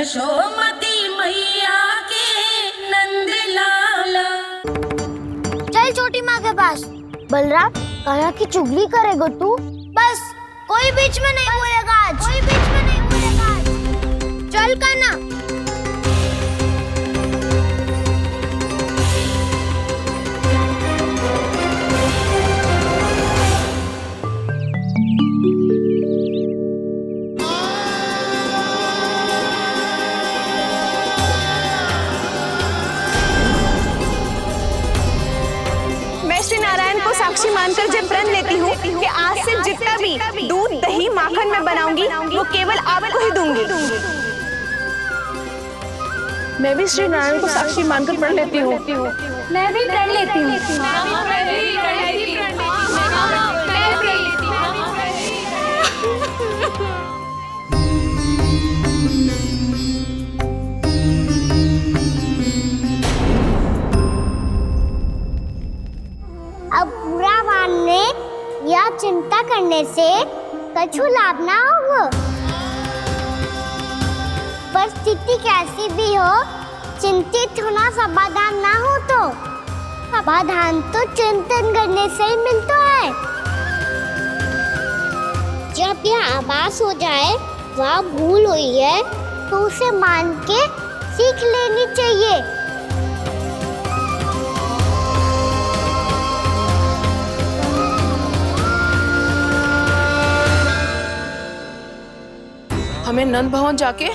यशोमती मैया के नंद लाला। चल छोटी माँ के पास। बलराम, कान्हा की चुगली करेगा तू? बस, कोई बीच में नहीं बोलेगा आज। कोई बीच में नहीं बोलेगा आज। चल कान्हा। साक्षी मानकर जब प्रण लेती हूँ कि आज से जितना भी दूध दही माखन मैं बनाऊंगी वो केवल आपको ही दूंगी। मैं भी श्री नारायण को साक्षी मानकर प्रण लेती हूँ। मैं भी प्रण लेती हूँ। अब बुरा मानने या चिंता करने से कछु लाभ ना होगा। परिस्थिति कैसी भी हो, चिंतित होना समाधान ना हो तो समाधान तो चिंतन करने से ही मिलता है। जब यह आभास हो जाए वह भूल हुई है तो उसे मान के सीख लेनी चाहिए। हमें नंद भवन जाके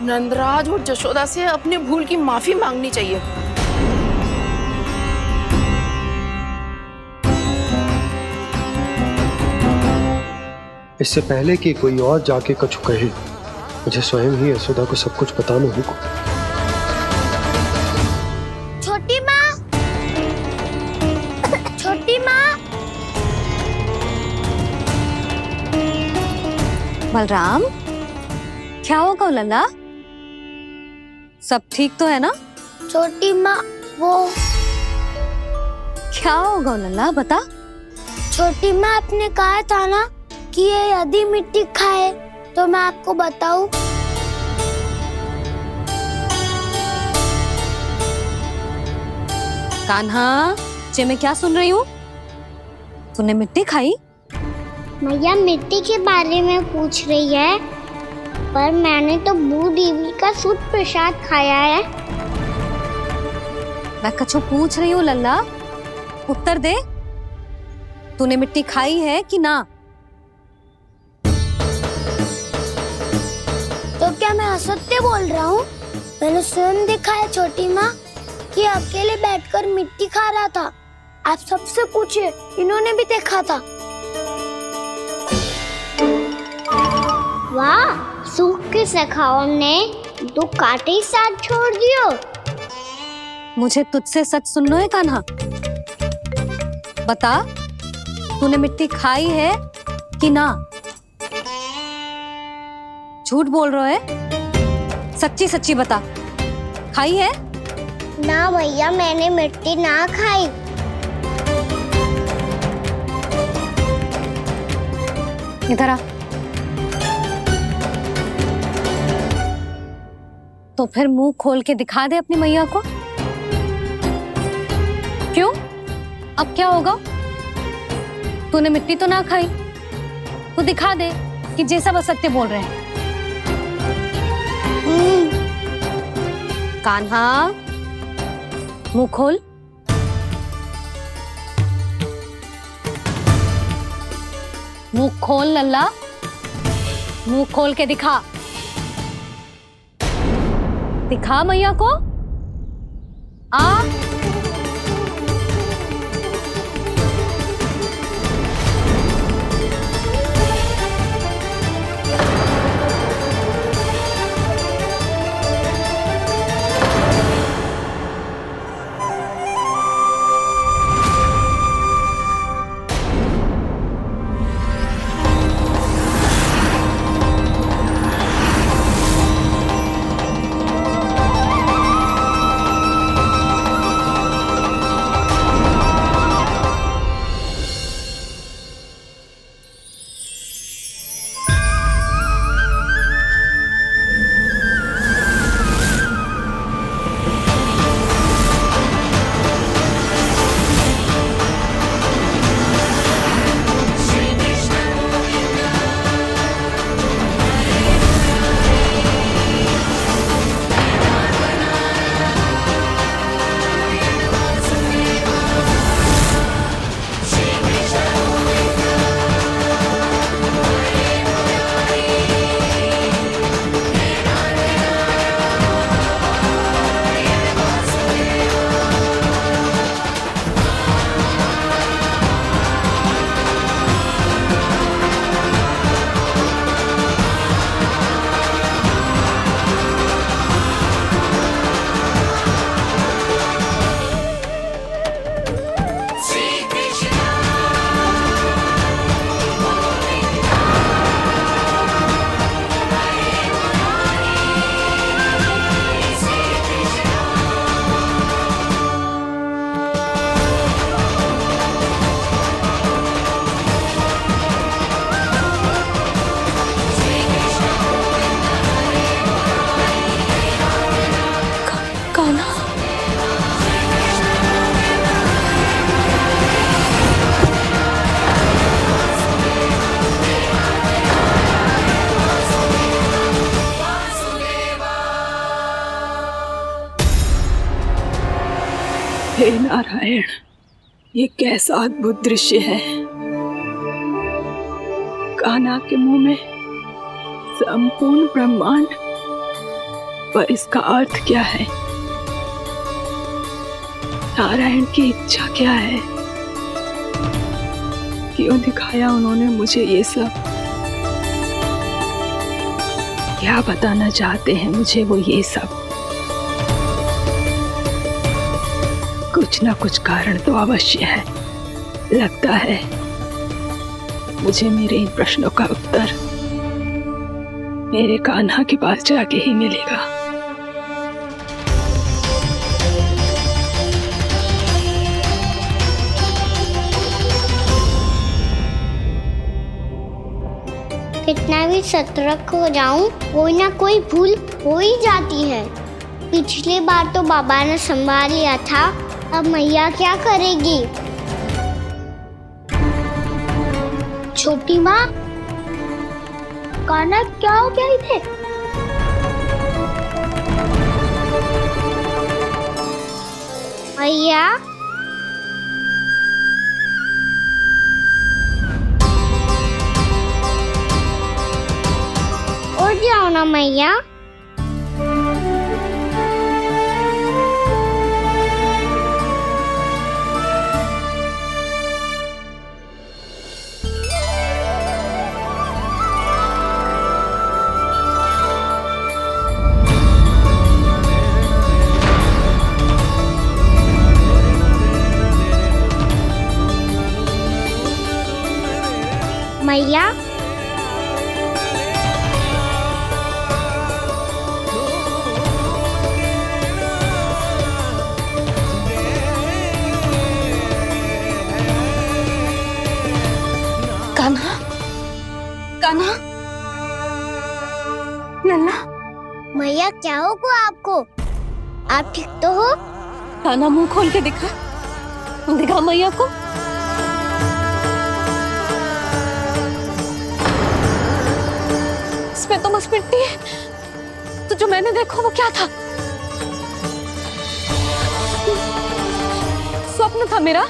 नंदराज और जशोदा से अपनी भूल की माफी मांगनी चाहिए। इससे पहले कि कोई और जाके कछु कहे, मुझे स्वयं ही यशोदा को सब कुछ बताना होगा। छोटी माँ, छोटी माँ। बलराम, क्या होगा लल्ला? सब ठीक तो है ना? छोटी माँ, वो क्या होगा लल्ला, बता। छोटी माँ, आपने कहा था ना कि ये यदि मिट्टी खाए तो मैं आपको बताऊं। कान्हा, जे मैं क्या सुन रही हूँ? तूने मिट्टी खाई? मैया मिट्टी के बारे में पूछ रही है, पर मैंने तो भू देवी का शुद्ध प्रसाद खाया है। मैं कछु पूछ रही हूँ लल्ला, उत्तर दे। तूने मिट्टी खाई है कि ना? तो क्या मैं असत्य बोल रहा हूँ? मैंने स्वयं देखा है छोटी माँ कि अकेले बैठकर मिट्टी खा रहा था। आप सबसे पूछिए, इन्होंने भी देखा था। वाह, सूख के सखाओं ने दो कांटे ही साथ छोड़ दियो। मुझे तुझसे सच सुनना है कान्हा। बता, तूने मिट्टी खाई है कि ना? झूठ बोल रहा है, सच्ची सच्ची बता, खाई है? ना भैया, मैंने मिट्टी ना खाई। इधर आ। तो फिर मुंह खोल के दिखा दे अपनी मैया को। क्यों? अब क्या होगा? तूने मिट्टी तो ना खाई, तो दिखा दे कि जे सब असत्य बोल रहे हैं। कान्हा, मुंह खोल। मुंह खोल लल्ला, मुंह खोल के दिखा। दिखा मैया को। आ हे नारायण, ये कैसा अद्भुत दृश्य है। कान्हा के मुंह में संपूर्ण ब्रह्मांड, पर इसका अर्थ क्या है? नारायण की इच्छा क्या है? क्यों दिखाया उन्होंने मुझे ये सब? क्या बताना चाहते हैं मुझे वो ये सब? कुछ ना कुछ कारण तो अवश्य है। लगता है मुझे मेरे इन प्रश्नों का उत्तर मेरे कान्हा के पास जाके ही मिलेगा। कितना भी सतर्क हो जाऊं, कोई ना कोई भूल हो ही जाती है। पिछली बार तो बाबा ने संभाल लिया था, अब मैया क्या करेगी? छोटी माँ, कान्हा क्या हो गया इधर? मैया, उठ जाओ ना मैया। मैया, कान्हा, कान्हा, लल्ला, मैया क्या होगा आपको? आप ठीक तो हो? कान्हा मुंह खोल के दिखा, दिखा मैया को। इसमें तो बस मिट्टी है, तो जो मैंने देखा वो क्या था? स्वप्न था मेरा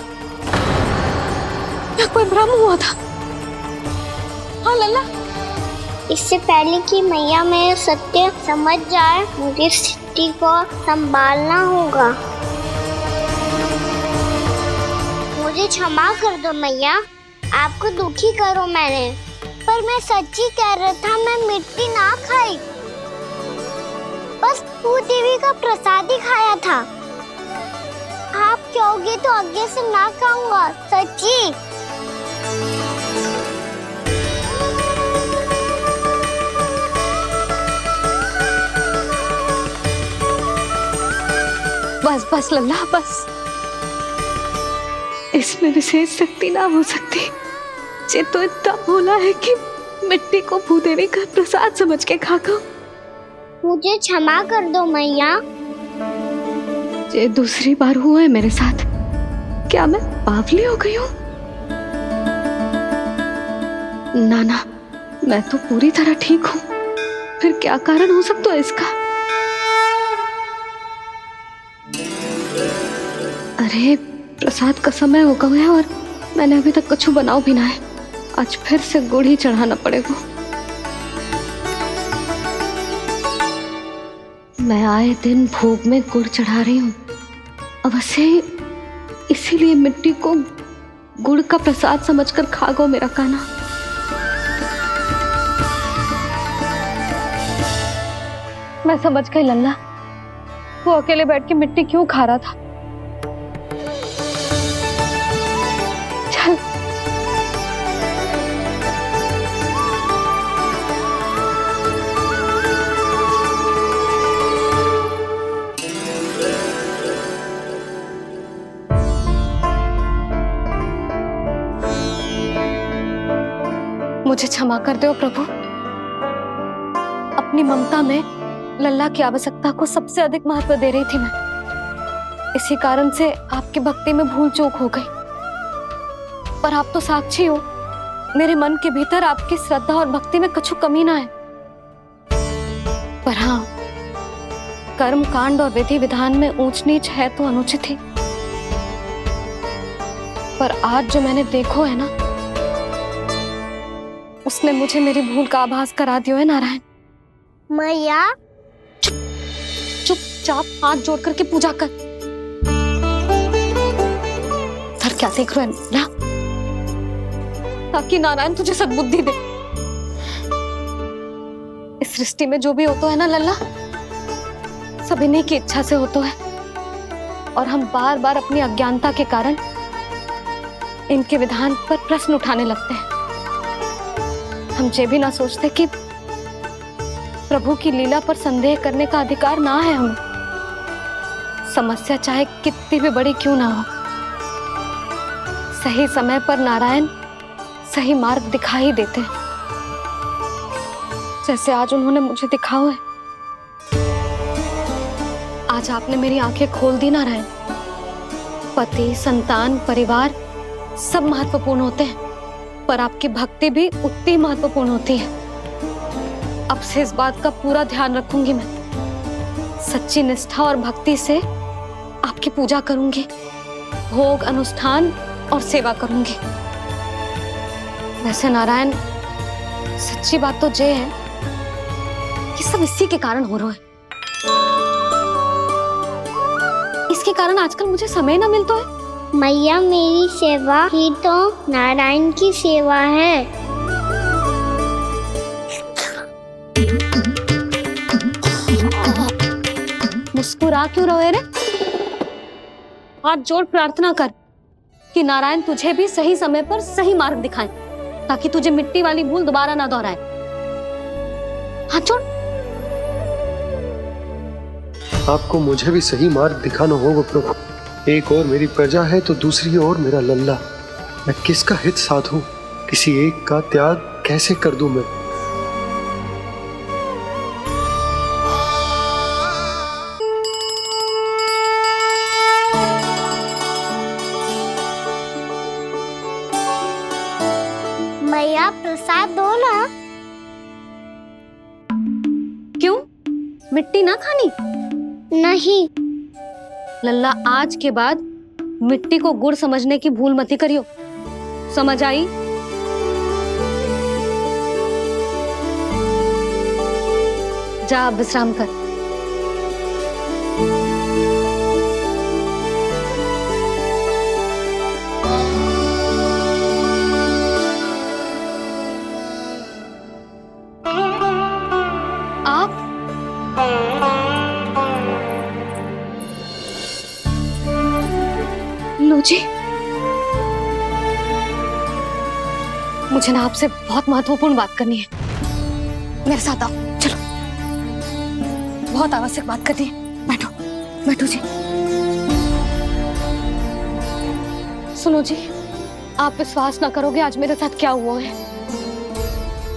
या कोई भ्रम हुआ था? हाँ लल्ला, इससे पहले कि मैया मेरे सत्य समझ जाए, मुझे स्थिति को संभालना होगा। मुझे क्षमा कर दो मैया, आपको दुखी करो मैंने, पर मैं सच्ची कह रहा था, मैं मिट्टी ना खाई, बस भूदेवी का प्रसाद ही खाया था। आप कहोगे तो आगे से ना खाऊंगा, सच्ची। बस बस लल्ला, बस। इसमें विशेष शक्ति ना हो सकती। ये तो इतना भोला है कि मिट्टी को भूदेवी का प्रसाद समझ के खा गया। मुझे क्षमा कर दो मैया। ये दूसरी बार हुआ है मेरे साथ। क्या मैं बावली हो गई हूँ? ना ना, मैं तो पूरी तरह ठीक हूँ। फिर क्या कारण हो सकता है इसका? अरे प्रसाद का समय हो गया है और मैंने अभी तक कुछ बनाओ भी ना है। आज फिर से गुड़ ही चढ़ाना पड़ेगा। मैं आए दिन भोग में गुड़ चढ़ा रही हूँ, अवश्य इसीलिए मिट्टी को गुड़ का प्रसाद समझकर खा गो मेरा कान्हा। मैं समझ गई लल्ला, वो अकेले बैठ के मिट्टी क्यों खा रहा था। चल मुझे क्षमा कर दो प्रभु। अपनी ममता में लल्ला की आवश्यकता को सबसे अधिक महत्व दे रही थी मैं। इसी कारण से आपकी भक्ति में भूल चूक हो गई। पर आप तो साक्षी हो, मेरे मन के भीतर आपकी श्रद्धा और भक्ति में कुछ कमी ना है। पर हाँ, कर्म कांड और विधि विधान में ऊंच नीच है तो अनुचित ही। पर आज जो मैंने देखो है ना, उसने मुझे मेरी भूल का आभास करा दियो है नारायण। मैया चुपचाप हाथ जोड़ करके पूजा कर। सर क्या देख रहे हो ना, ताकि नारायण तुझे सद्बुद्धि दे। इस सृष्टि में जो भी होता है ना लल्ला, सब इन्हीं की इच्छा से होता है, और हम बार बार अपनी अज्ञानता के कारण इनके विधान पर प्रश्न उठाने लगते हैं। हम ये भी ना सोचते कि प्रभु की लीला पर संदेह करने का अधिकार ना है हमें। समस्या चाहे कितनी भी बड़ी क्यों ना हो, सही समय पर नारायण सही मार्ग दिखा ही देते हैं, जैसे आज उन्होंने मुझे दिखाओ है। आज आपने मेरी आंखें खोल दी नारायण। पति, संतान, परिवार सब महत्वपूर्ण होते हैं, पर आपकी भक्ति भी उतनी महत्वपूर्ण होती है। अब से इस बात का पूरा ध्यान रखूंगी मैं। सच्ची निष्ठा और भक्ति से आपकी पूजा करूंगी, भोग, अनुष्ठान और सेवा करूंगी। वैसे नारायण, सच्ची बात तो ये है कि सब इसी के कारण हो रहा है। इसके कारण आजकल मुझे समय ना मिलता है। मैया, मेरी सेवा ही तो नारायण की सेवा है। मुस्कुरा क्यों रहे रे? हाथ जोड़ प्रार्थना कर कि नारायण तुझे भी सही समय पर सही मार्ग दिखाएं, ताकि तुझे मिट्टी वाली भूल दोबारा ना दोहराए। हाथ जोड़। आपको मुझे भी सही मार्ग दिखाना होगा प्रभु। एक और मेरी प्रजा है तो दूसरी ओर मेरा लल्ला। मैं किसका हित साधूं? किसी एक का त्याग कैसे कर दूं मैं? मैया, प्रसाद दो ना। क्यों? मिट्टी ना खानी? नहीं। लल्ला, आज के बाद मिट्टी को गुड़ समझने की भूल मत करियो। समझ आई? जा अब विश्राम कर। आप लो जी, मुझे ना आपसे बहुत महत्वपूर्ण बात करनी है। मेरे साथ आओ, चलो। बहुत आवश्यक बात करनी है। बैठो, बैठो जी। सुनो जी, आप विश्वास ना करोगे आज मेरे साथ क्या हुआ है।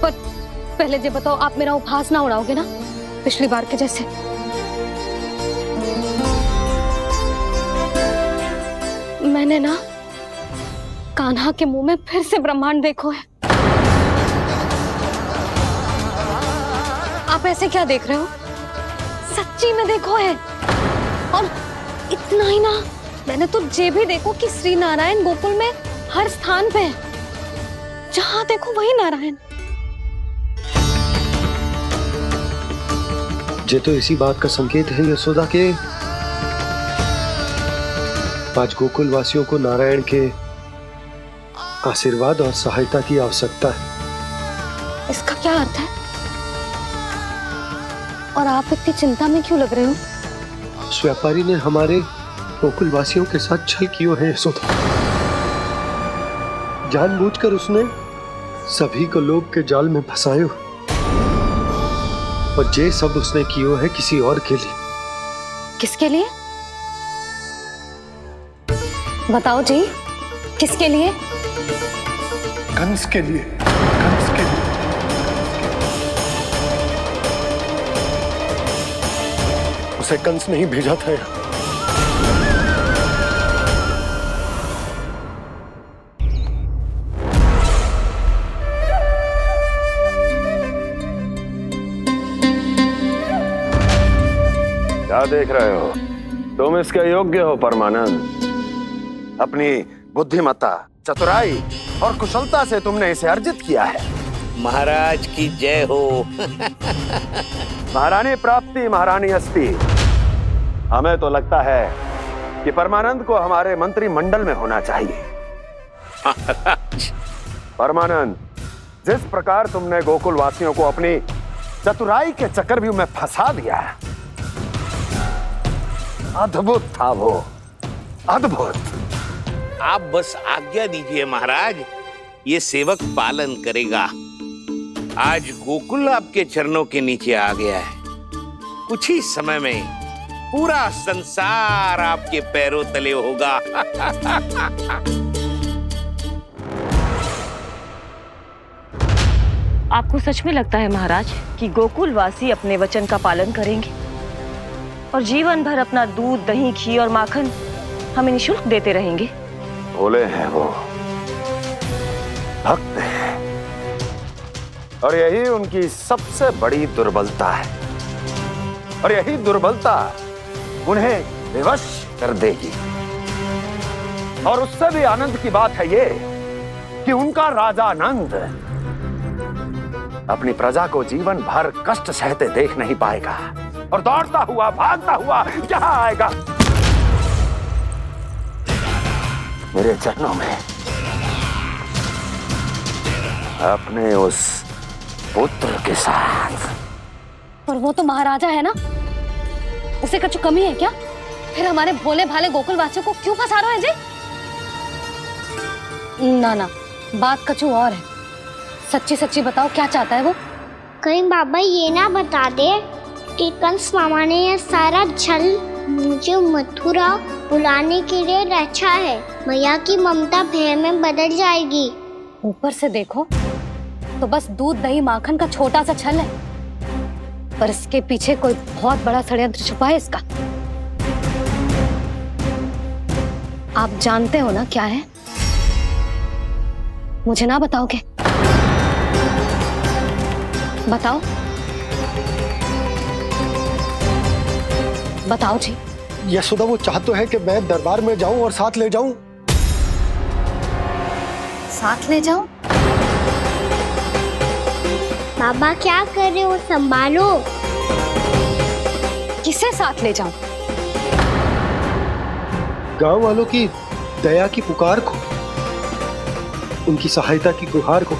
पर पहले ये बताओ, आप मेरा उपहास ना उड़ाओगे ना, पिछली बार के जैसे? मैंने ना कान्हा के मुंह में फिर से ब्रह्मांड देखो है। आप ऐसे क्या देख रहे हो? सच्ची में देखो है। और इतना ही ना, मैंने तो ये भी देखो कि श्री नारायण गोकुल में हर स्थान पे है। जहां देखो वही नारायण। ये तो इसी बात का संकेत है यशोदा के आज गोकुल वासियों को नारायण के आशीर्वाद और सहायता की आवश्यकता है। इसका क्या अर्थ है? और आप इतनी चिंता में क्यों लग रहे हो? उस व्यापारी ने हमारे गोकुल वासियों के साथ छल किया है यशोदा। जानबूझकर उसने सभी को लोभ के जाल में फंसायो, और ये सब उसने किया है किसी और के लिए। किसके लिए? बताओ जी, किसके लिए? कंस के लिए। कंस के लिए। उसे कंस नहीं भेजा था यहाँ। क्या देख रहे हो? तुम इसके योग्य हो परमानंद। अपनी बुद्धिमत्ता, चतुराई और कुशलता से तुमने इसे अर्जित किया है। महाराज की जय हो। महारानी प्राप्ति महारानी अस्ति। हमें तो लगता है कि परमानंद को हमारे मंत्रिमंडल में होना चाहिए। परमानंद, जिस प्रकार तुमने गोकुल वासियों को अपनी चतुराई के चक्रव्यूह में फंसा दिया, अद्भुत था वो, अद्भुत। आप बस आज्ञा दीजिए महाराज, ये सेवक पालन करेगा। आज गोकुल आपके चरणों के नीचे आ गया है। कुछ ही समय में पूरा संसार आपके पैरों तले होगा। आपको सच में लगता है महाराज कि गोकुलवासी अपने वचन का पालन करेंगे और जीवन भर अपना दूध, दही, घी और माखन हमें निःशुल्क देते रहेंगे? भोले हैं वो, भक्त हैं, और यही उनकी सबसे बड़ी दुर्बलता है। और यही दुर्बलता उन्हें विवश कर देगी। और उससे भी आनंद की बात है ये कि उनका राजा आनंद अपनी प्रजा को जीवन भर कष्ट सहते देख नहीं पाएगा और दौड़ता हुआ, भागता हुआ यहां आएगा मेरे चरणों में, अपने उस पुत्र के साथ। पर वो तो महाराजा है ना, उसे कुछ कमी है क्या? फिर हमारे भोले भाले गोकुल वासियों को क्यों फंसा रहे हैं जी? ना ना, बात कछु और है। सच्ची सच्ची बताओ, क्या चाहता है वो? कहीं बाबा ये ना बता दे कि कंस मामा ने ये सारा छल मुझे मथुरा बुलाने के लिए रचा है। मैया की ममता भय में बदल जाएगी। ऊपर से देखो तो बस दूध, दही, माखन का छोटा सा छल है, पर इसके पीछे कोई बहुत बड़ा षड्यंत्र छुपा है इसका। आप जानते हो ना क्या है? मुझे ना बताओगे? बताओ, बताओ जी। यशोदा, वो चाहते है कि मैं दरबार में जाऊं और साथ ले जाऊं। साथ ले जाऊं? बाबा क्या कर रहे हो, संभालो। किसे साथ ले जाऊं? गांव वालों की दया की पुकार को, उनकी सहायता की गुहार को।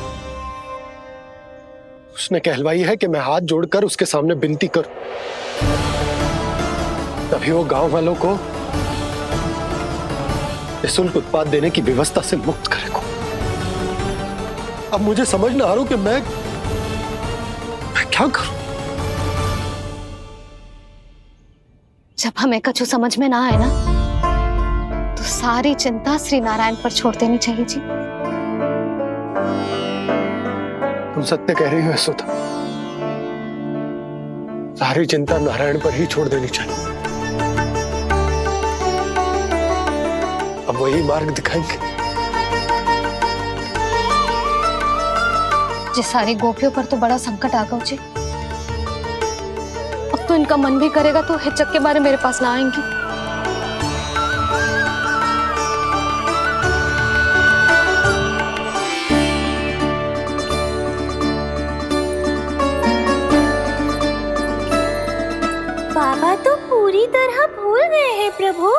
उसने कहलवाई है कि मैं हाथ जोड़कर उसके सामने विनती करूं, तभी वो गांव वालों को निःशुल्क उत्पाद देने की व्यवस्था से मुक्त करेगा। अब मुझे समझ ना आ रहा कि मैं क्या करूं। जब हमें कछु समझ में ना आए ना, तो सारी चिंता श्री नारायण पर छोड़ देनी चाहिए जी। तुम सत्य कह रही हो यशोदा, सारी चिंता नारायण पर ही छोड़ देनी चाहिए। अब वही मार्ग दिखाएंगे। जिस सारी गोपियों पर तो बड़ा संकट आ गया जी। अब तो इनका मन भी करेगा तो हिचक के बारे मेरे पास ना आएंगी। बाबा तो पूरी तरह भूल गए हैं प्रभु,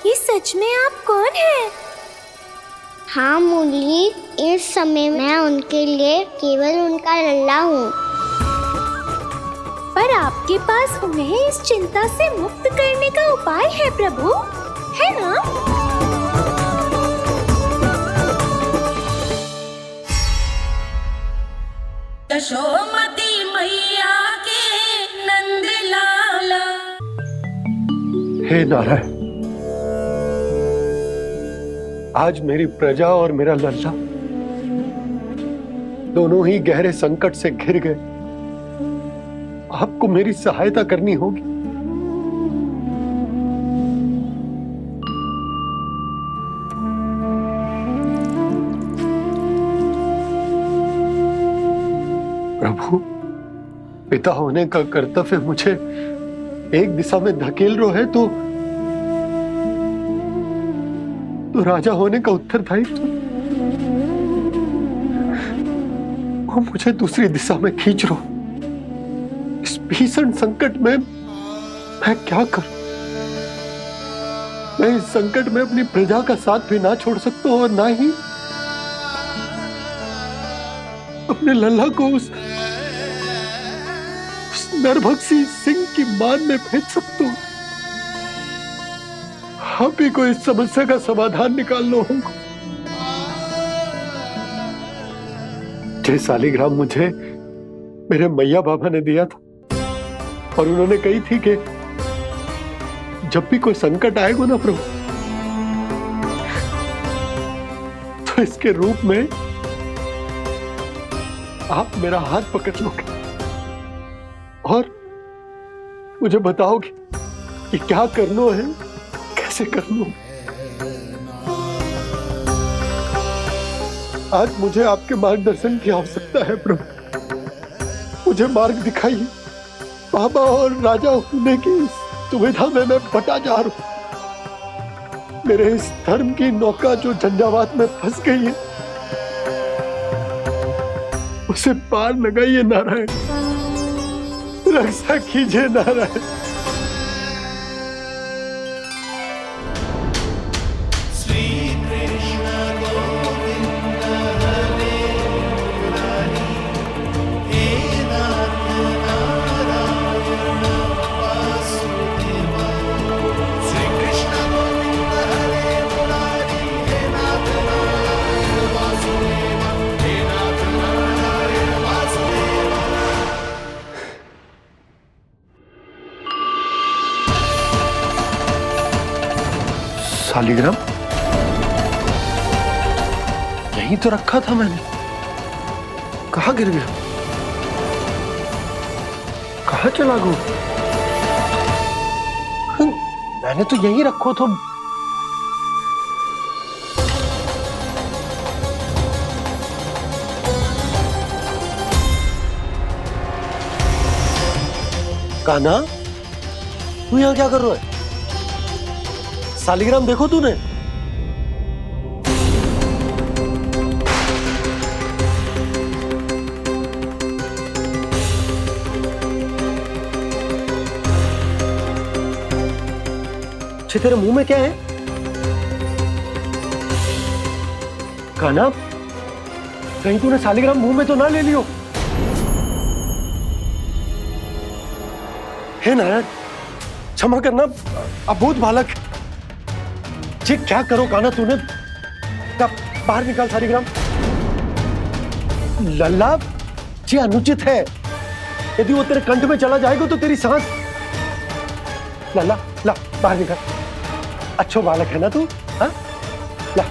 ये सच में आप कौन हैं? हाँ मुरली, इस समय मैं उनके लिए केवल उनका लल्ला हूँ। पर आपके पास उन्हें इस चिंता से मुक्त करने का उपाय है प्रभु, है ना? यशोमती मैया के नंद लाला। हे नारायण, आज मेरी प्रजा और मेरा लल्ला दोनों ही गहरे संकट से घिर गए। आपको मेरी सहायता करनी होगी। प्रभु, पिता होने का कर्तव्य मुझे एक दिशा में धकेल रहे है तो तो राजा होने का उत्तरदायित्व वो मुझे दूसरी दिशा में खींच रहा। इस भीषण संकट में मैं क्या करूं? मैं इस संकट में अपनी प्रजा का साथ भी ना छोड़ सकता हूं और ना ही अपने लल्ला को उस नरभक्षी सिंह की मान में भेज सकता हूं। आप ही को इस समस्या का समाधान निकालना होगा। जय शालिग्राम मुझे मेरे मैया बाबा ने दिया था और उन्होंने कही थी कि जब भी कोई संकट आएगा ना प्रभु, तो इसके रूप में आप मेरा हाथ पकड़ लोगे और मुझे बताओगे कि क्या करना है, कैसे करना है। आज मुझे आपके मार्गदर्शन की आवश्यकता है प्रभु। मुझे मार्ग दिखाइए। बाबा और राजा होने की सुविधा में मैं बटा जा रहा हूं। मेरे इस धर्म की नौका जो झंझावात में फंस गई है, उसे पार लगाइए नारायण। रक्षा कीजिए नारायण। शालिग्राम यहीं तो रखा था मैंने। कहाँ गिर गया? कहाँ चला गया? मैंने तो यहीं रखो था। कान्हा, तू यहाँ क्या कर रहा है? शालिग्राम देखो तूने? अच्छे, तेरे मुंह में क्या है? कान्हा, कहीं तूने शालिग्राम मुंह में तो ना ले लियो? हे नारायण, क्षमा करना, अबोध बालक। जी क्या करो कान्हा तूने? बाहर निकाल शालिग्राम। लल्ला, जी अनुचित है। यदि वो तेरे कंठ में चला जाएगा तो तेरी सांस। लल्ला, ला बाहर निकाल। अच्छो बालक है ना तू? हाँ, ला।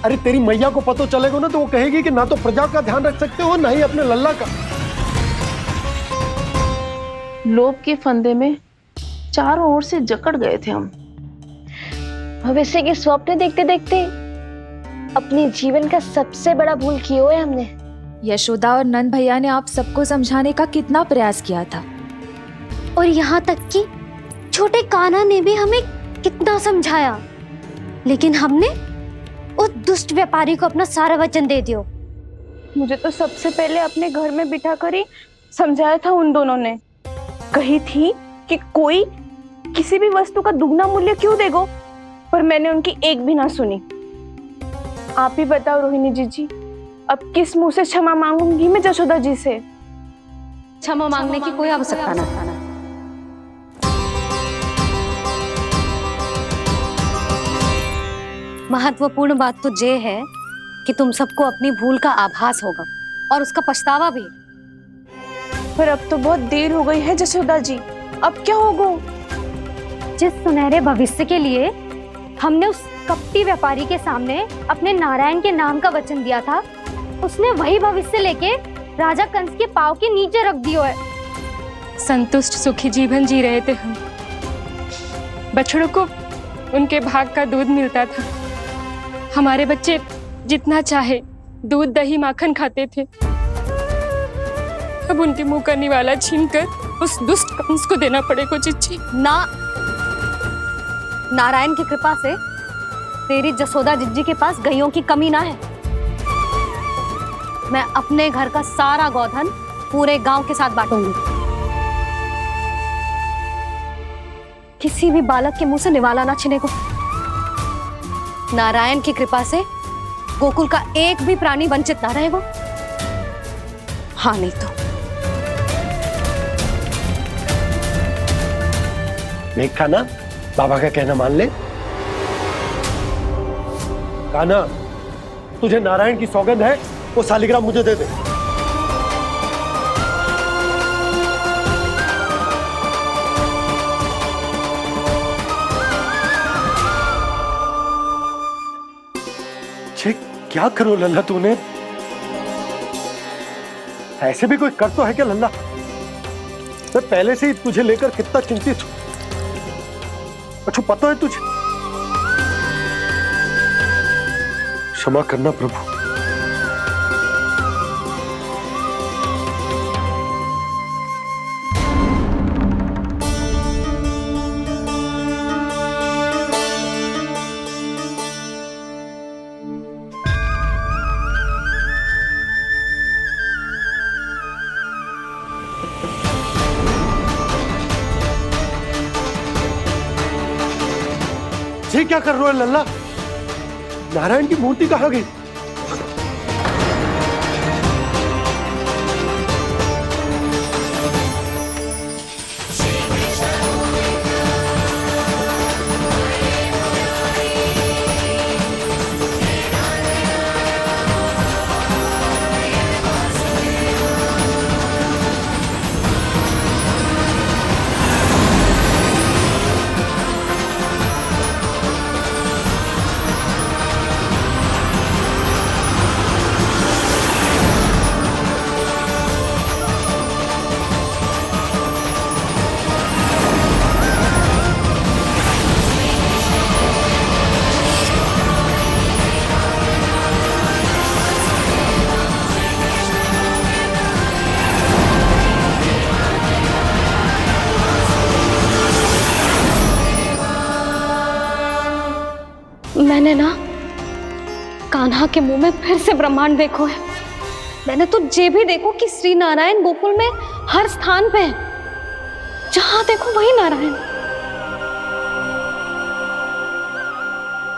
अरे तेरी मैया को पता चलेगा ना तो वो कहेगी कि ना तो प्रजा का ध्यान रख सकते हो ना ही अपने लल्ला का। लोभ के फंदे में चारों ओर से जकड़ गए थे हम। भविष्य के स्वप्न देखते देखते अपने जीवन का सबसे बड़ा भूल किया है हमने। यशोदा और नंद भैया ने आप सबको समझाने का कितना प्रयास किया था, और यहाँ तक कि छोटे कान्हा ने भी हमें कितना समझाया, लेकिन हमने उस दुष्ट व्यापारी को अपना सारा वचन दे दिया। मुझे तो सबसे पहले अपने घर में बिठा कर ही समझाया था उन दोनों ने। कही थी कि कोई किसी भी वस्तु का दुगना मूल्य क्यों देगा, पर मैंने उनकी एक भी ना सुनी। आप ही बताओ रोहिणी जी, अब किस मुंह से क्षमा मांगूंगी मैं जशोदा जी से? क्षमा मांगने की कोई आवश्यकता ना था। महत्वपूर्ण बात तो ये है कि तुम सबको अपनी भूल का आभास होगा और उसका पछतावा भी। पर अब तो बहुत देर हो गई है जशोदा जी, अब क्या होगा? जिस सुनहरे भविष्य के लिए हमने उस कपटी व्यापारी के सामने अपने नारायण के नाम का वचन दिया था, उसने वही भविष्य लेके राजा कंस के पांव के नीचे रख दिया है। संतुष्ट सुखी जीवन जी रहे थे हम। बछड़ों को उनके भाग का दूध मिलता था। हमारे बच्चे जितना चाहे दूध दही माखन खाते थे। अब उनके मुंह का निवाला छीनकर उस दुष्ट कंस को देना पड़ेगा। चिच्ची ना, नारायण की कृपा से तेरी जसोदा जिज्जी के पास गैयों की कमी ना है। मैं अपने घर का सारा गोधन पूरे गांव के साथ बांटूंगी। किसी भी बालक के मुंह से निवाला ना छिने को। नारायण की कृपा से गोकुल का एक भी प्राणी वंचित ना रहेगा। हाँ नहीं तो देख कान्हा, बाबा का कहना मान ले। कान्हा, तुझे नारायण की सौगंध है, वो शालिग्राम मुझे दे दे। क्या करो लल्ला तूने? ऐसे भी कोई कर तो है क्या लल्ला? मैं पहले से ही तुझे लेकर कितना चिंतित हूं। अच्छा पता है तुझे? क्षमा करना प्रभु। ये क्या कर रहे हो लल्ला? नारायण की मूर्ति कहाँ गई? मैंने ना कान्हा के मुंह में फिर से ब्रह्मांड देखो है। मैंने तो ये भी देखो कि श्री नारायण गोकुल में हर स्थान पे है। जहां देखो वही नारायण।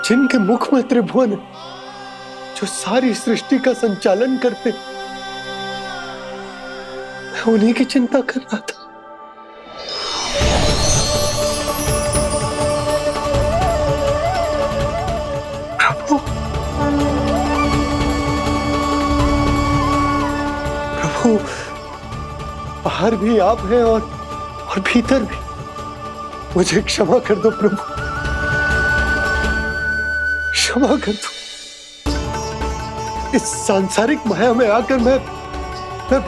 जिनके मुख में त्रिभुवन है, जो सारी सृष्टि का संचालन करते, मैं उन्हीं की चिंता कर रहा था। प्रभु, बाहर भी आप हैं और भीतर भी। मुझे क्षमा कर दो प्रभु, क्षमा कर दो। इस सांसारिक माया में आकर मैं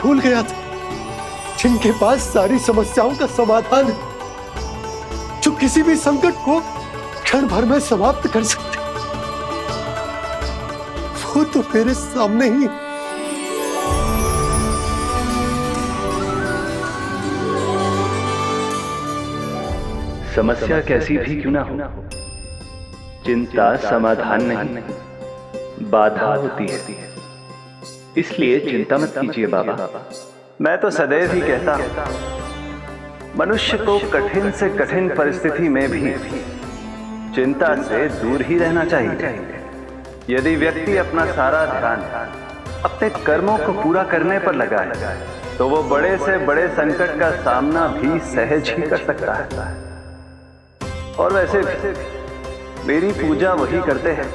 भूल गया था, जिनके पास सारी समस्याओं का समाधान है, जो किसी भी संकट को क्षण भर में समाप्त कर सकते, वो तो मेरे सामने ही। समस्या कैसी भी क्यों ना हो, चिंता समाधान नहीं, बाधा होती है। इसलिए चिंता मत कीजिए बाबा। मैं तो सदैव ही कहता हूं, मनुष्य को कठिन से कठिन परिस्थिति में भी चिंता से दूर ही रहना चाहिए। यदि व्यक्ति अपना सारा ध्यान अपने कर्मों को पूरा करने पर लगाए, तो वो बड़े से बड़े संकट का सामना भी सहज ही कर सकता है। और वैसे भी मेरी पूजा वही करते हैं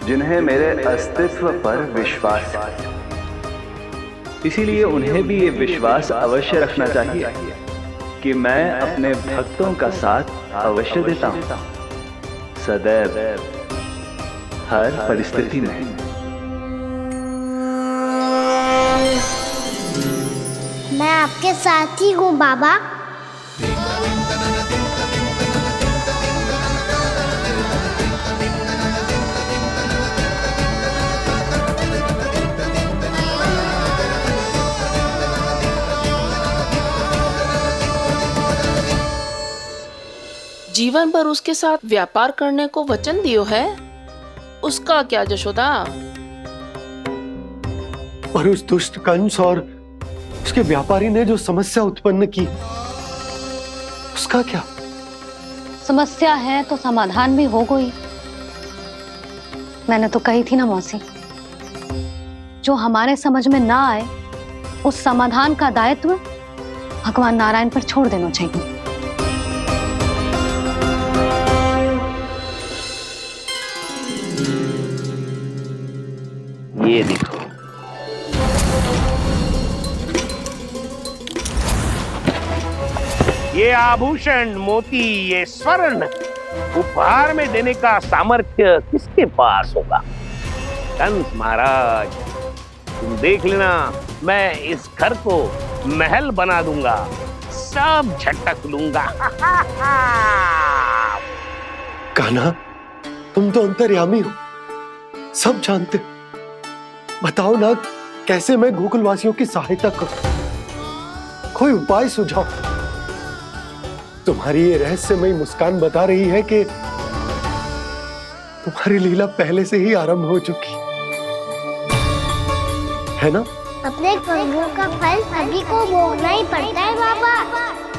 जिन्हें मेरे अस्तित्व पर विश्वास है। इसीलिए उन्हें भी ये विश्वास अवश्य रखना चाहिए कि मैं अपने भक्तों का साथ अवश्य देता हूं, सदैव, हर परिस्थिति में। मैं आपके साथ ही हूँ बाबा। जीवन भर उसके साथ व्यापार करने को वचन दियो है, उसका क्या यशोदा? और उस दुष्ट कंस और उसके व्यापारी ने जो समस्या उत्पन्न की, उसका क्या? समस्या है तो समाधान भी हो गई। मैंने तो कही थी ना मौसी, जो हमारे समझ में ना आए उस समाधान का दायित्व भगवान नारायण पर छोड़ देना चाहिए। ये देखो, ये आभूषण, मोती, ये स्वर्ण उपहार में देने का सामर्थ्य किसके पास होगा? कंस महाराज, तुम देख लेना, मैं इस घर को महल बना दूंगा, सब झटक लूंगा। कान्हा, तुम तो अंतर्यामी हो, सब जानते। बताओ ना, कैसे मैं गोकुलवासियों की सहायता करूं? कोई उपाय सुझाओ। तुम्हारी ये रहस्यमयी मुस्कान बता रही है कि तुम्हारी लीला पहले से ही आरंभ हो चुकी है ना? अपने कर्मों का फल सभी को भोगना ही पड़ता है बाबा,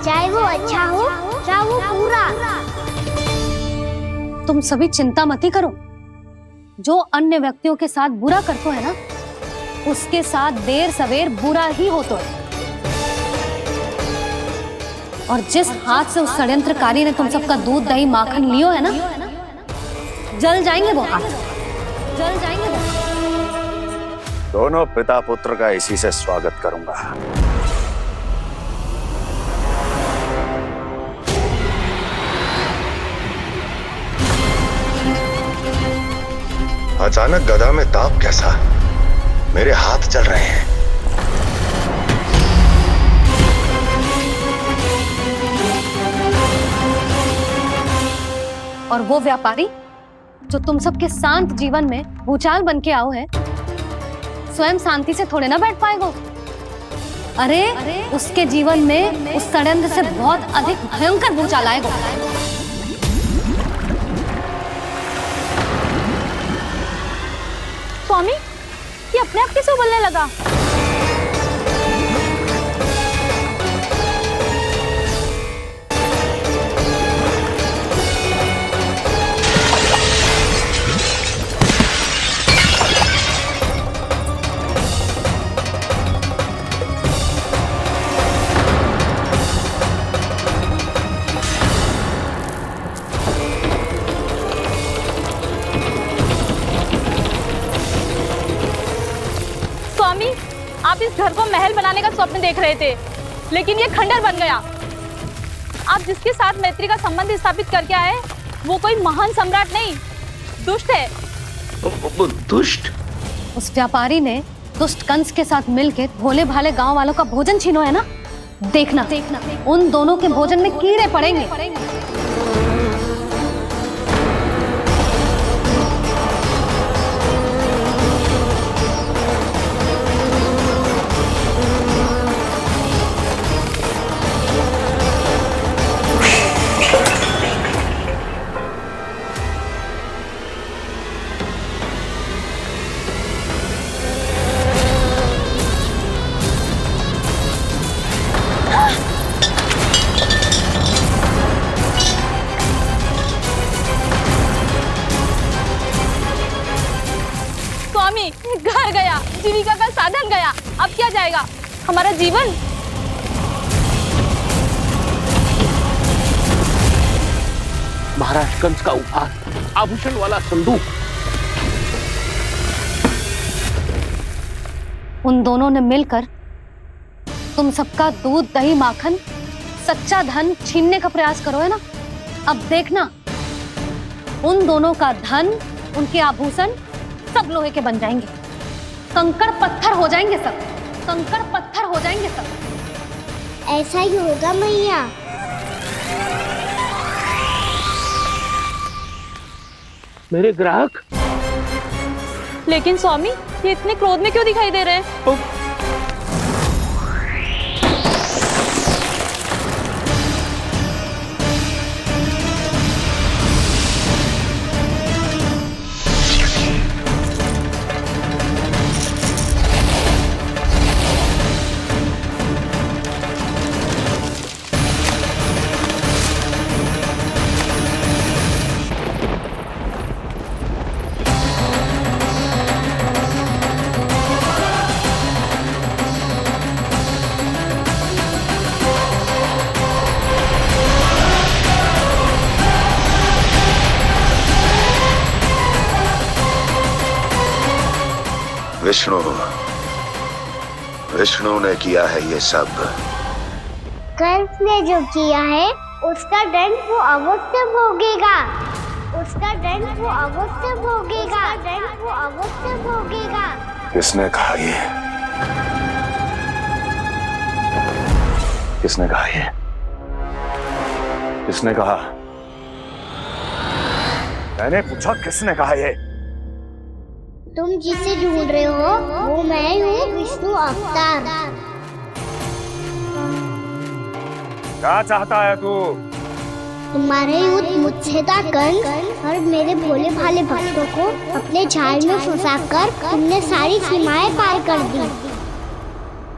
चाहे वो अच्छा हो चाहे वो बुरा। तुम सभी चिंता मत करो। जो अन्य व्यक्तियों के साथ बुरा करते है ना, उसके साथ देर सवेर बुरा ही होता है। और जिस हाथ से उस षड्यंत्रकारी ने तुम सबका दूध दही माखन लियो है ना, जल जाएंगे वो हाथ, जल जाएंगे वो। दोनों पिता पुत्र का इसी से स्वागत करूंगा। अचानक गदा में ताप कैसा? मेरे हाथ चल रहे हैं। और वो व्यापारी जो तुम सबके शांत जीवन में भूचाल बन के आओ है, स्वयं शांति से थोड़े ना बैठ पाएगा। अरे उसके जीवन में उस षड्यंत्र से बहुत अधिक भयंकर भूचाल आएगा। स्वामी, ये अपने आप कैसे उबलने लगा? स्वामी, आप इस घर को महल बनाने का स्वप्न देख रहे थे, लेकिन ये खंडर बन गया। आप जिसके साथ मैत्री का संबंध स्थापित करके आए, वो कोई महान सम्राट नहीं, दुष्ट है। दुष्ट? उस व्यापारी ने दुष्ट कंस के साथ मिलकर भोले भाले गांव वालों का भोजन छीनो है ना, देखना उन दोनों के भोजन में कीड़े पड़ेंगे। स्वामी, घर गया, जीविका का साधन गया, अब क्या जाएगा हमारा जीवन? महाराज कंस का उपहार, आभूषण वाला संदूक। उन दोनों ने मिलकर तुम सबका दूध दही माखन सच्चा धन छीनने का प्रयास करो है ना। अब देखना, उन दोनों का धन, उनके आभूषण सब लोहे के बन जाएंगे, कंकड़ पत्थर हो जाएंगे सब, कंकड़ पत्थर हो जाएंगे सब। ऐसा ही होगा मैया। मेरे ग्राहक? लेकिन स्वामी, ये इतने क्रोध में क्यों दिखाई दे रहे हैं? विष्णु विष्णु ने किया है ये सब। कंस ने जो किया है उसका दंड वो अवश्य भोगेगा। उसका दंड वो अवश्य भोगेगा। दंड वो अवश्य भोगेगा। किसने कहा ये? किसने कहा ये? किसने कहा? मैंने पूछा किसने कहा ये? तुम जिसे ढूंढ रहे हो वो मैं हूँ, विष्णु अवतार। क्या चाहता है तू? तुम्हारे युद्ध मुझसे था कंस, और मेरे भोले भाले भक्तों को अपने जाल में फंसाकर तुमने सारी सीमाएं पार कर दी।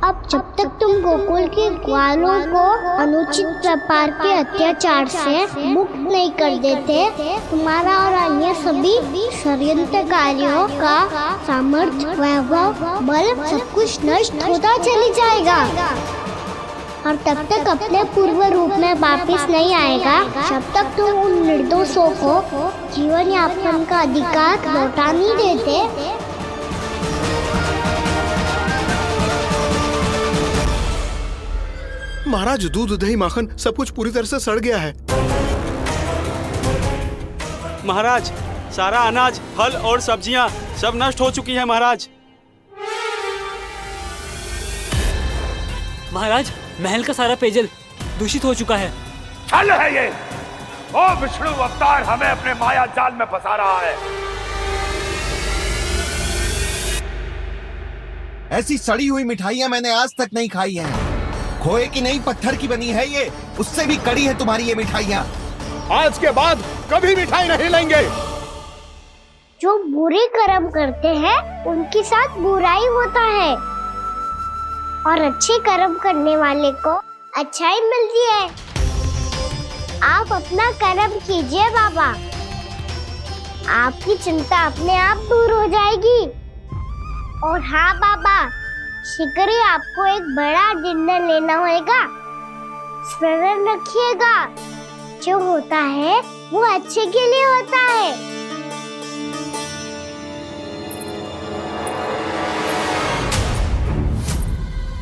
अब जब तक तुम गोकुल के ग्वालों को अनुचित प्रकार के अत्याचार से मुक्त नहीं कर देते, तुम्हारा और अन्य सभी षड्यंत्रकारियों का सामर्थ्य, वैभव, बल सब कुछ नष्ट होता चली जाएगा। और तब तक अपने पूर्व रूप में वापस नहीं आएगा जब तक तुम उन निर्दोषों को जीवन यापन का अधिकार लौटा नहीं देते। महाराज, दूध, दही, माखन सब कुछ पूरी तरह से सड़ गया है। महाराज, सारा अनाज, फल और सब्जियां सब नष्ट हो चुकी हैं महाराज। महाराज, महल का सारा पेयजल दूषित हो चुका है। छल है ये। ओ विष्णु अवतार हमें अपने माया जाल में फंसा रहा है। ऐसी सड़ी हुई मिठाइयां मैंने आज तक नहीं खाई हैं। खोए की नहीं, पत्थर की बनी है ये, उससे भी कड़ी है तुम्हारी ये मिठाइयां। आज के बाद कभी मिठाई नहीं लेंगे। जो बुरे कर्म करते हैं उनके साथ बुराई होता है, और अच्छे कर्म करने वाले को अच्छाई मिलती है। आप अपना कर्म कीजिए बाबा, आपकी चिंता अपने आप दूर हो जाएगी। और हाँ बाबा, शीघ्र ही आपको एक बड़ा निर्णय लेना होगा। स्मरण रखिएगा, जो होता है वो अच्छे के लिए होता है।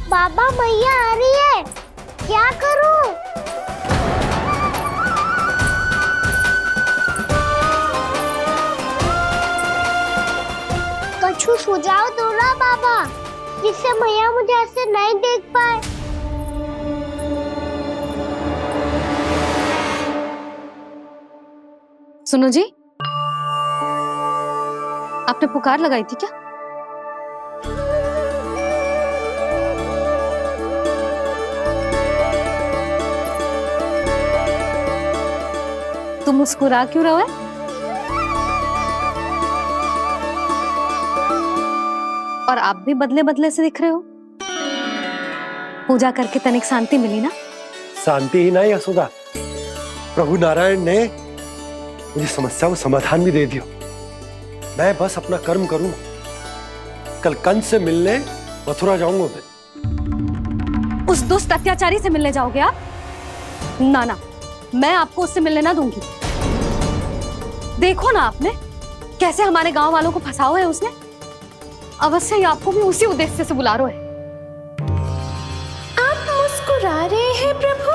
बाबा, मैया आ रही है, क्या करूं? कुछ सुझाव दो ना बाबा, जिससे मैया मुझे ऐसे नहीं देख पाए। सुनो जी, आपने पुकार लगाई थी क्या? तुम मुस्कुरा क्यों रहे हो? और आप भी बदले बदले से दिख रहे हो। पूजा करके तनिक शांति मिली ना? शांति ही नहीं यशोदा, प्रभु नारायण ने मुझे समस्या को समाधान भी दे दिया। मैं बस अपना कर्म करूंगा। कल कंस से मिलने मथुरा जाऊंगा मैं। उस दुष्ट अत्याचारी से मिलने जाओगे आप? ना ना, मैं आपको उससे मिलने ना दूंगी। देखो ना आपने कैसे हमारे गांव वालों को फंसाओ है उसने। अवश्य ही आपको भी उसी उद्देश्य से बुला रहा है। आप मुस्कुरा रहे हैं प्रभु?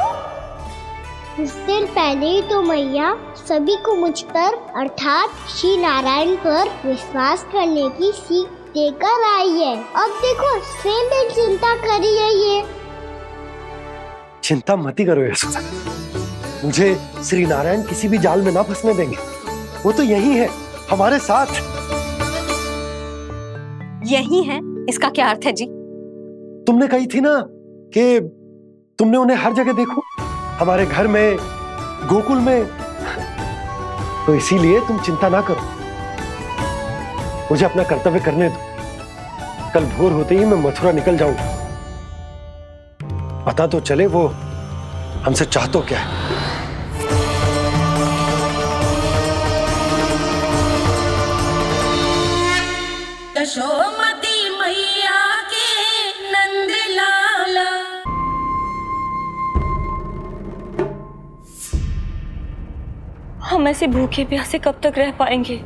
कुछ देर पहले ही तो मैया सभी को मुझ पर अर्थात श्री नारायण पर विश्वास करने की सीख देकर आई है। अब देखो स्वयं चिंता करी है ये। चिंता मत ही करो यशोदा, मुझे श्री नारायण किसी भी जाल में ना फंसने देंगे। वो तो यही है हमारे साथ। यही है, इसका क्या अर्थ है जी? तुमने कही थी ना कि तुमने उन्हें हर जगह देखो, हमारे घर में, गोकुल में, तो इसीलिए तुम चिंता ना करो। मुझे अपना कर्तव्य करने दो। कल भोर होते ही मैं मथुरा निकल जाऊंगा। पता तो चले वो हमसे चाहतो क्या है। यशोमती मैया के नंद लाला। हम ऐसे भूखे प्यासे कब तक रह पाएंगे?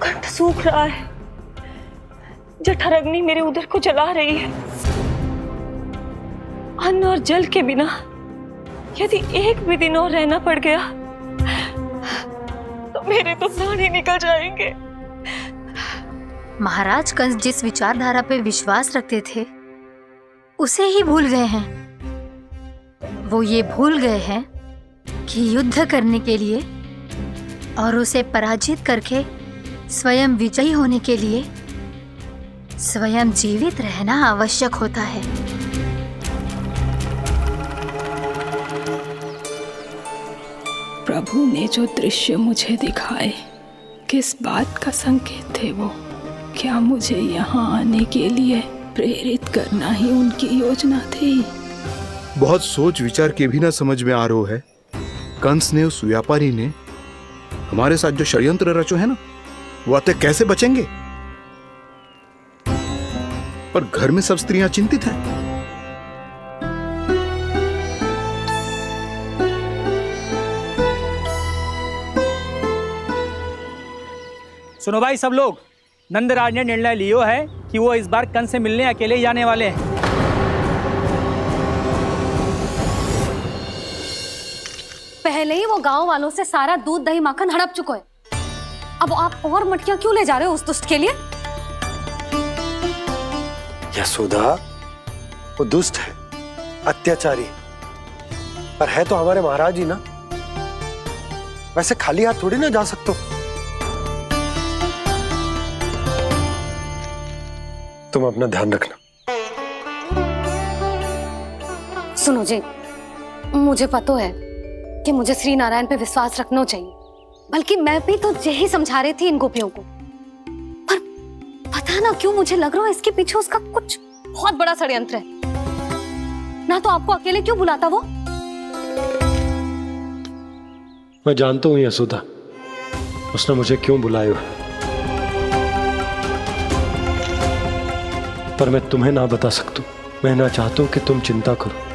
कंठ सूख रहा है, जठराग्नि मेरे उदर को जला रही है। अन्न और जल के बिना यदि एक भी दिन और रहना पड़ गया तो मेरे तो प्राण ही निकल जाएंगे। महाराज कंस जिस विचारधारा पे विश्वास रखते थे उसे ही भूल गए हैं। वो ये भूल गए हैं कि युद्ध करने के लिए और उसे पराजित करके स्वयं विजयी होने के लिए स्वयं जीवित रहना आवश्यक होता है। प्रभु ने जो दृश्य मुझे दिखाए, किस बात का संकेत थे वो? क्या मुझे यहाँ आने के लिए प्रेरित करना ही उनकी योजना थी? बहुत सोच विचार के भी ना समझ में आ रहा है। कंस ने, उस व्यापारी ने हमारे साथ जो षड्यंत्र रचो है ना, वो आते कैसे बचेंगे? पर घर में सब स्त्रियां चिंतित हैं। सुनो भाई सब लोग, नंदराज ने निर्णय लियो है कि वो इस बार कंस से मिलने अकेले ही आने वाले हैं। पहले ही वो गांव वालों से सारा दूध दही माखन हड़प चुके हैं। अब आप और मटकियां क्यों ले जा रहे हो उस दुष्ट के लिए? यशोदा, वो दुष्ट है, अत्याचारी, पर है तो हमारे महाराज ही ना। वैसे खाली हाथ थोड़ी ना जा सकते। तुम अपना ध्यान रखना। सुनो जी, मुझे पता है कि मुझे श्री नारायण पे विश्वास रखना चाहिए, बल्कि मैं भी तो यही समझा रही थी इन गोपियों को। पर पता ना क्यों मुझे लग रहा है इसके पीछे उसका कुछ बहुत बड़ा षड्यंत्र है। ना तो आपको अकेले क्यों बुलाता वो? मैं जानता हूं यशोदा, उसने मुझे क्यों बुलाया, पर मैं तुम्हें ना बता सकता। मैं ना चाहता हूं कि तुम चिंता करो।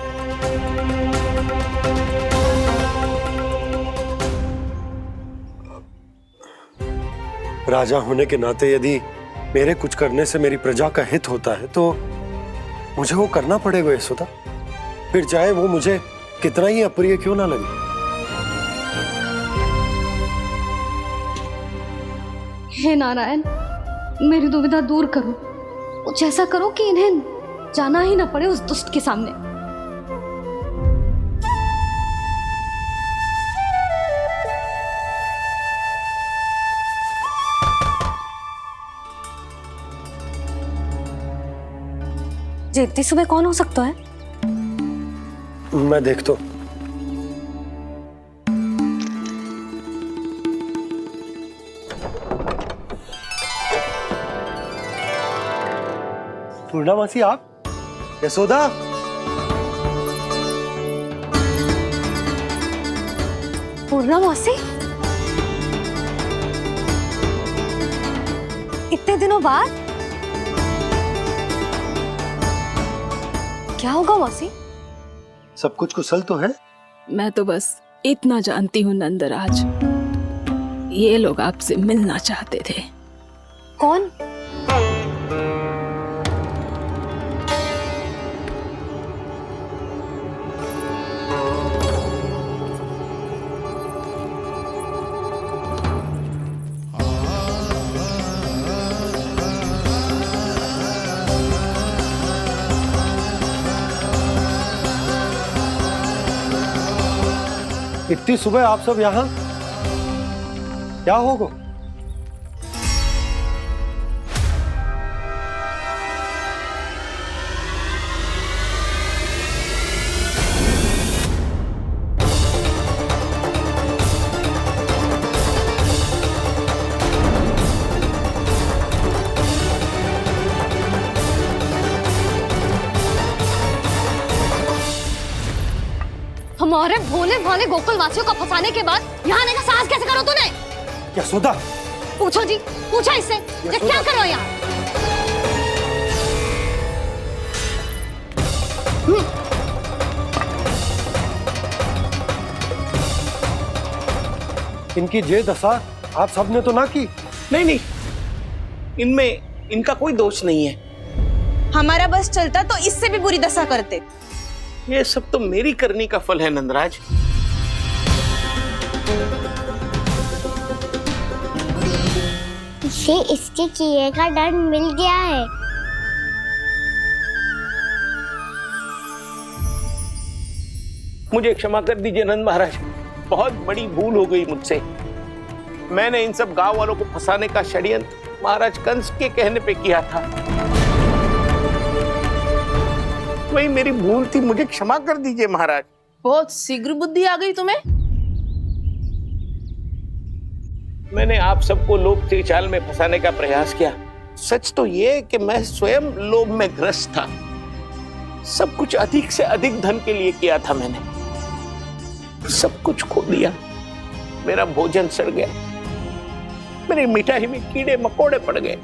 राजा होने के नाते यदि मेरे कुछ करने से मेरी प्रजा का हित होता है तो मुझे वो करना पड़ेगा यशोदा, फिर चाहे वो मुझे कितना ही अप्रिय क्यों ना लगे। हे नारायण, मेरी दुविधा दूर करो। कुछ ऐसा करो कि इन्हें जाना ही ना पड़े उस दुष्ट के सामने। जी इतनी सुबह कौन हो सकता है? मैं देखता हूं। पूर्णामासी, आप? यशोदा, पूर्णामासी, इतने दिनों बाद? क्या होगा मौसी? सब कुछ कुशल तो है? मैं तो बस इतना जानती हूँ नंदराज, ये लोग आपसे मिलना चाहते थे। कौन? इतनी सुबह आप सब यहाँ? क्या होगा? हमारे भोले भाले गोकुल वासियों को फंसाने के बाद यहाँ आने का साहस कैसे करो तूने? यशोदा, पूछो जी, पूछो इससे, ये क्या करो यहाँ? इनकी ये दशा आप सबने तो ना की? नहीं नहीं, इनमें इनका कोई दोष नहीं है। हमारा बस चलता तो इससे भी बुरी दशा करते। ये सब तो मेरी करनी का फल है नंदराज। इसे इसके किए का दंड मिल गया है। मुझे क्षमा कर दीजिए नंद महाराज, बहुत बड़ी भूल हो गई मुझसे। मैंने इन सब गांव वालों को फंसाने का षड्यंत्र महाराज कंस के कहने पे किया था। वही मेरी भूल थी, मुझे क्षमा कर दीजिए महाराज। बहुत शीघ्र बुद्धि आ गई तुम्हें। मैंने आप सबको लोभ के जाल में फंसाने का प्रयास किया। सच तो ये कि मैं स्वयं लोभ में ग्रस्त था। सब कुछ अधिक से अधिक धन के लिए किया था मैंने। सब कुछ खो दिया। मेरा भोजन सड़ गया, मेरी मिठाई में कीड़े मकोड़े पड़ गए,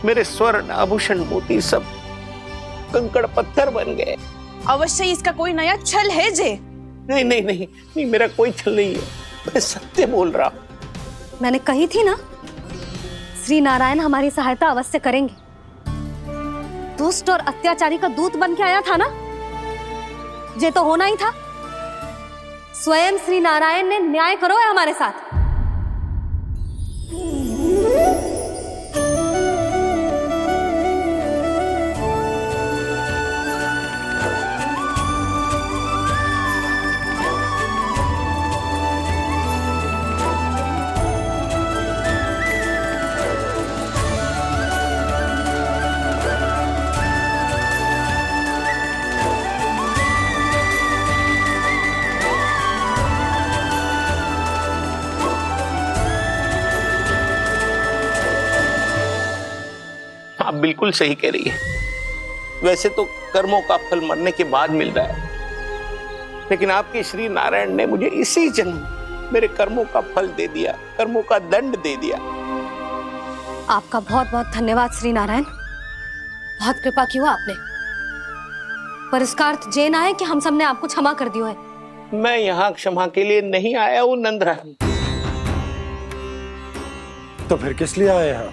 मेरे स्वर्ण आभूषण मोती सब कंकड़ पत्थर बन गए। अवश्य इसका कोई नया छल है जे। नहीं नहीं नहीं नहीं, मेरा कोई छल नहीं है, मैं सत्य बोल रहा हूं। मैंने कही थी ना, श्री नारायण हमारी सहायता अवश्य करेंगे। दुष्ट और अत्याचारी का दूत बन के आया था ना, ये तो होना ही था। स्वयं श्री नारायण ने न्याय करो है हमारे साथ। आप बिल्कुल सही कह रही है। वैसे तो कर्मों का फल मरने के बाद मिल रहा है, लेकिन आपके श्री नारायण ने मुझे इसी जन्म मेरे कर्मों का फल दे दिया, कर्मों का दंड दे दिया। आपका बहुत बहुत धन्यवाद श्री नारायण, बहुत कृपा की हो आपने। पर इसका अर्थ ये ना है कि हम सब ने आपको क्षमा कर दिया है। मैं यहाँ क्षमा के लिए नहीं आया हूँ नंदरानी। तो फिर किस लिए आए हैं?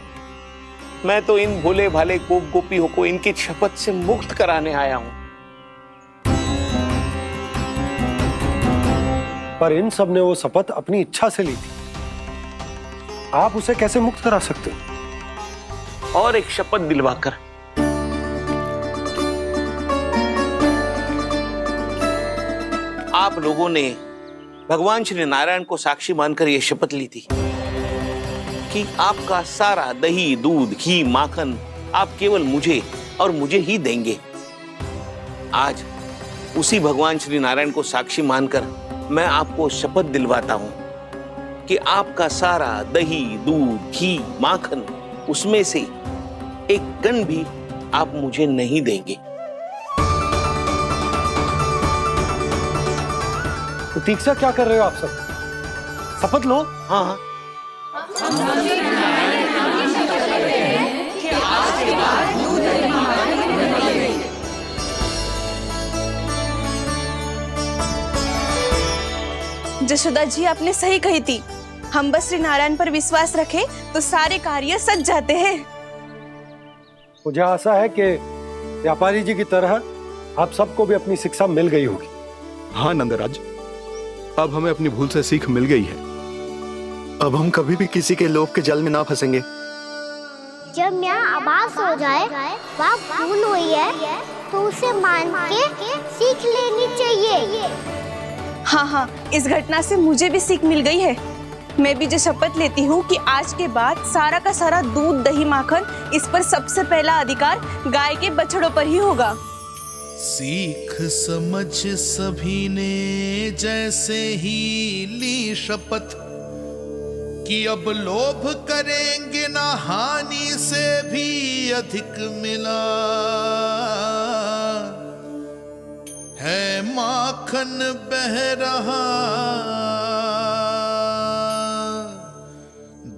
मैं तो इन भोले भाले गोप गोपियों को इनकी शपथ से मुक्त कराने आया हूं। पर इन सब ने वो शपथ अपनी इच्छा से ली थी, आप उसे कैसे मुक्त करा सकते? और एक शपथ दिलवाकर। आप लोगों ने भगवान श्री नारायण को साक्षी मानकर यह शपथ ली थी कि आपका सारा दही, दूध, घी, माखन आप केवल मुझे और मुझे ही देंगे। आज उसी भगवान श्री नारायण को साक्षी मानकर मैं आपको शपथ दिलवाता हूं कि आपका सारा दही, दूध, घी, माखन उसमें से एक कण भी आप मुझे नहीं देंगे। प्रतीक्षा क्या कर रहे हो आप सब? शपथ लो। हाँ हाँ, जशोदा जी आपने सही कही थी। हम बस श्री नारायण पर विश्वास रखें तो सारे कार्य सज जाते हैं। मुझे आशा है कि व्यापारी जी की तरह आप सबको भी अपनी शिक्षा मिल गई होगी। हाँ नंदराज, अब हमें अपनी भूल से सीख मिल गई है। अब हम कभी भी किसी के लोभ के जल में ना फंसेंगे। जब यहाँ आभास हो जाए वहाँ भूल हुई है तो उसे मान के सीख लेनी चाहिए। हाँ हाँ, इस घटना से मुझे भी सीख मिल गई है। मैं भी जो शपथ लेती हूँ कि आज के बाद सारा का सारा दूध, दही, माखन इस पर सबसे पहला अधिकार गाय के बछड़ों पर ही होगा। सीख समझ सभी ने जैसे ही ली शपथ कि अब लोभ करेंगे ना हानि से भी अधिक मिला है, माखन बह रहा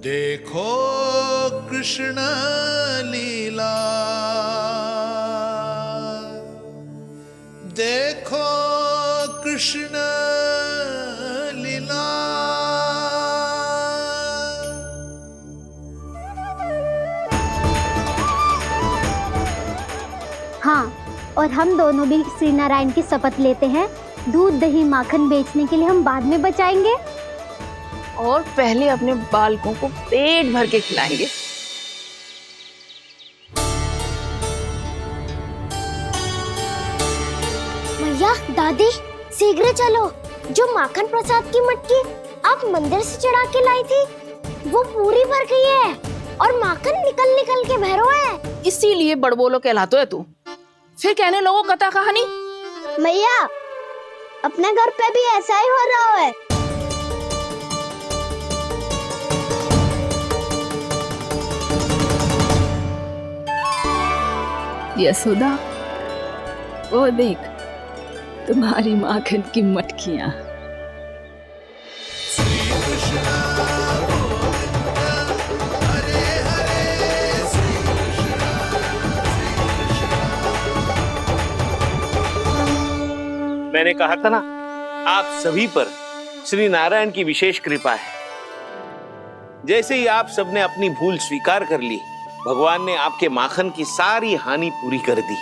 देखो कृष्ण लीला, देखो कृष्ण लीला। और हम दोनों भी श्री नारायण की शपथ लेते हैं, दूध दही माखन बेचने के लिए हम बाद में बचाएंगे और पहले अपने बालकों को पेट भर के खिलाएंगे। भैया, दादी, शीघ्र चलो। जो माखन प्रसाद की मटकी आप मंदिर से चढ़ा के लाई थी, वो पूरी भर गई है और माखन निकल निकल के भरो है। इसीलिए बड़बोलो कहलातो है तू। फिर कहने लोगों कथा कहानी। भैया, अपने घर पे भी ऐसा ही हो रहा है। यशोदा, वो देख तुम्हारी माखन की मटकियां। मैंने कहा था ना, आप सभी पर श्री नारायण की विशेष कृपा है। जैसे ही आप सबने अपनी भूल स्वीकार कर ली, भगवान ने आपके माखन की सारी हानि पूरी कर दी।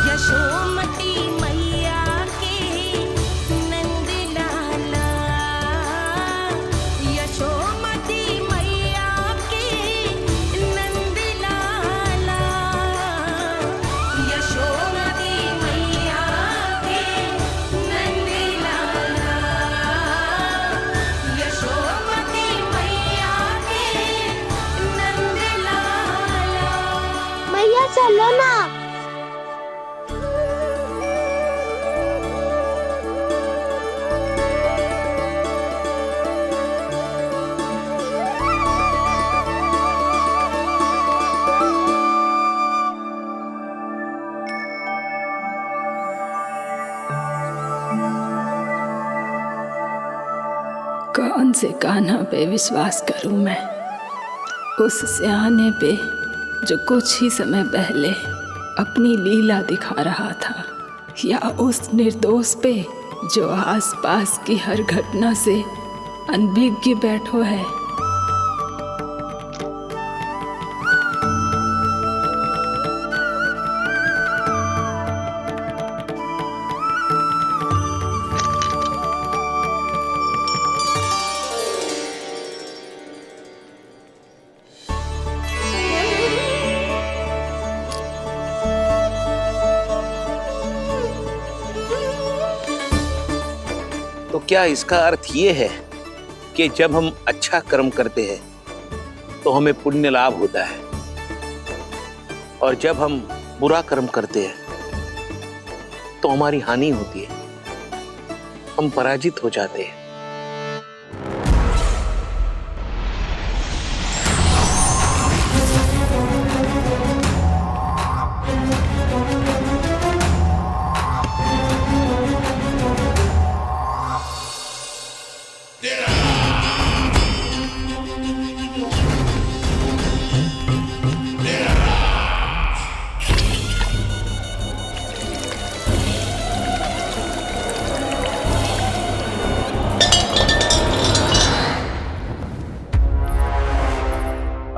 यशोमती मैया के नंद लाला, यशोमती मैया के नंद लाला, यशोमती मैया के नंद लाला, यशोमती मैया के नंद लाला। मैया चलो ना। कौन से कान्हा पे विश्वास करूं मैं? उस सियाने पे जो कुछ ही समय पहले अपनी लीला दिखा रहा था, या उस निर्दोष पे जो आसपास की हर घटना से अनभिज्ञ बैठो है? तो क्या इसका अर्थ ये है कि जब हम अच्छा कर्म करते हैं तो हमें पुण्य लाभ होता है, और जब हम बुरा कर्म करते हैं तो हमारी हानि होती है, हम पराजित हो जाते हैं?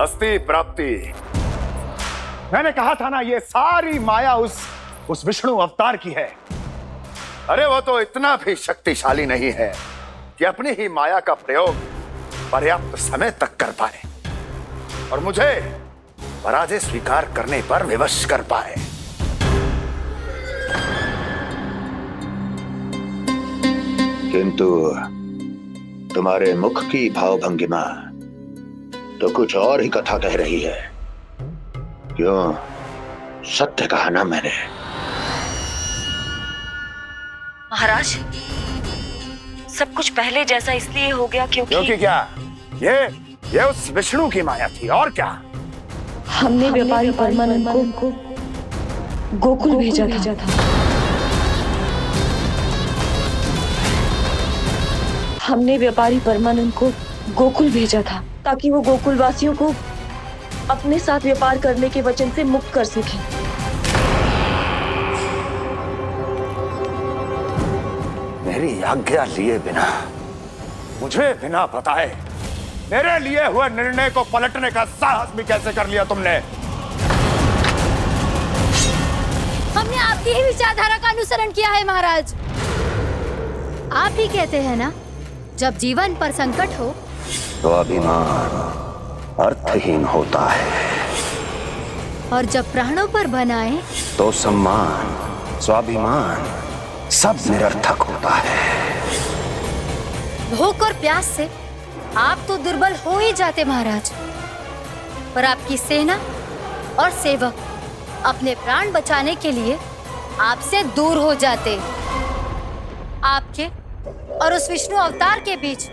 अस्ति प्राप्ति। मैंने कहा था ना, ये सारी माया उस विष्णु अवतार की है। अरे वो तो इतना भी शक्तिशाली नहीं है कि अपनी ही माया का प्रयोग पर्याप्त समय तक कर पाए और मुझे पराजय स्वीकार करने पर विवश कर पाए। किंतु तुम्हारे मुख की भावभंगिमा तो कुछ और ही कथा कह रही है। क्यों? सत्य कहा ना मैंने। महाराज, सब कुछ पहले जैसा इसलिए हो गया क्योंकि क्या? ये उस विष्णु की माया थी, और क्या? हमने व्यापारी परमानंद को गोकुल भेजा था। हमने व्यापारी परमानंद को गोकुल भेजा था ताकि वो गोकुल वासियों को अपने साथ व्यापार करने के वचन से मुक्त कर सके। मेरी आज्ञा लिए बिना, मुझे बिना बताए मेरे लिए हुए निर्णय को पलटने का साहस भी कैसे कर लिया तुमने? हमने आपकी ही विचारधारा का अनुसरण किया है महाराज। आप ही कहते हैं ना, जब जीवन पर संकट हो तो अभिमान अर्थहीन होता है, और जब प्राणों पर बनाए तो सम्मान स्वाभिमान सब निरर्थक होता है। भूख और प्यास से आप तो दुर्बल हो ही जाते महाराज, पर आपकी सेना और सेवक अपने प्राण बचाने के लिए आपसे दूर हो जाते। आपके और उस विष्णु अवतार के बीच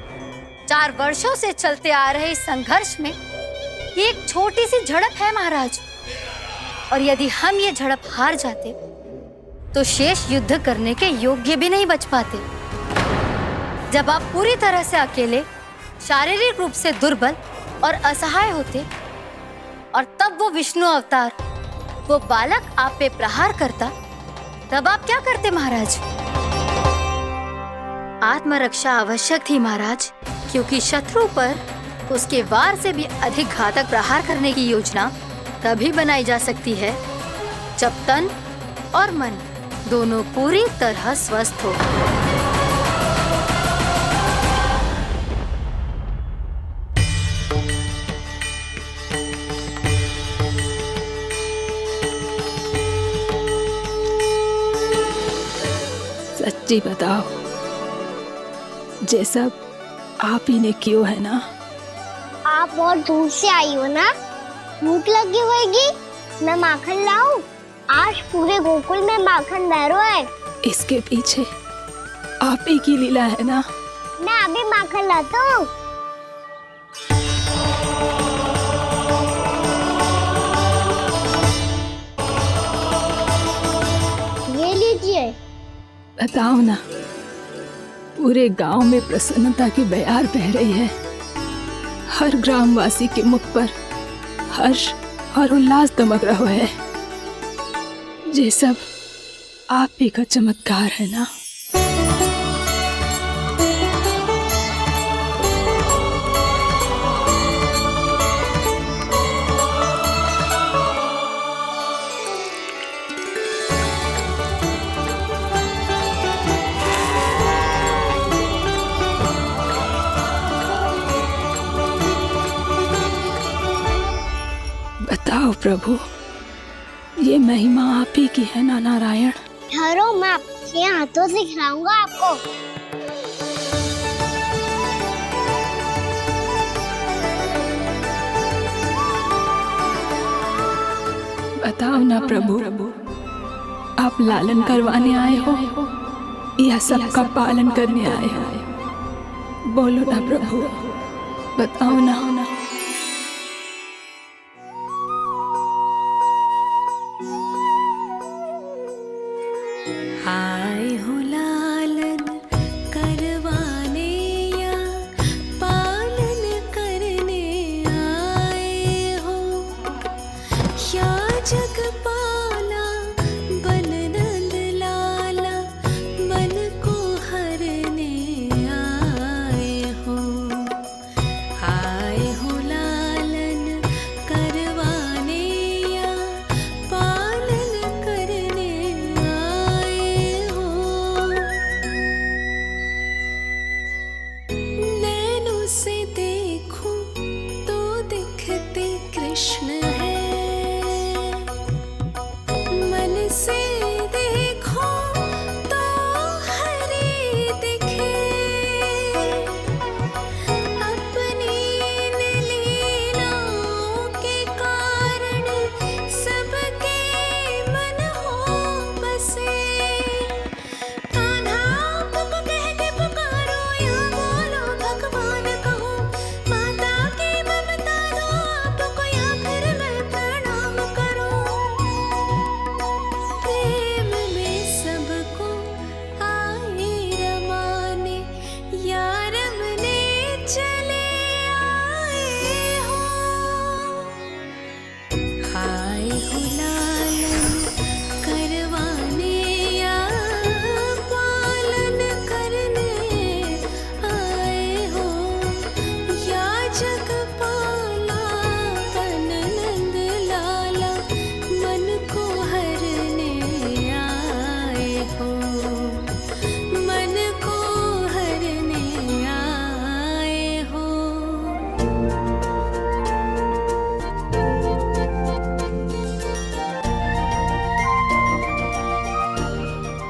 4 वर्षों से चलते आ रहे इस संघर्ष में ये एक छोटी सी झड़प है महाराज, और यदि हम ये झड़प हार जाते तो शेष युद्ध करने के योग्य भी नहीं बच पाते। जब आप पूरी तरह से अकेले, शारीरिक रूप से दुर्बल और असहाय होते, और तब वो विष्णु अवतार, वो बालक आप पे प्रहार करता, तब आप क्या करते महाराज? आत्मरक्षा आवश्यक थी महाराज, क्योंकि शत्रु पर उसके वार से भी अधिक घातक प्रहार करने की योजना तभी बनाई जा सकती है जब तन और मन दोनों पूरी तरह स्वस्थ हो। सच्ची बताओ, ये सब आप ही ने कियो है ना? आप बहुत दूर से आई हो ना, भूख लगी होगी। मैं माखन लाऊं? आज पूरे गोकुल में माखन बह रहा है। इसके पीछे आप ही की लीला है ना? मैं अभी माखन लाता हूँ। ये लीजिए। बताओ ना, पूरे गांव में प्रसन्नता की बयार बह रही है। हर ग्रामवासी के मुख पर हर्ष और उल्लास दमक रहा है। ये सब आप ही का चमत्कार है ना? बताओ प्रभु, ये महिमा आप ही की है ना नारायण? ठहरो, मैं आपके हाथों से खिलाऊंगा आपको। बताओ ना प्रभु, आप लालन करवाने आए हो या सबका पालन करने आए हो? बोलो ना प्रभु, बताओ ना। आए हो लालन करवाने या पालन करने आए हो, या जगपाला बन नंद लाला मन को हरने आए हो। आए हो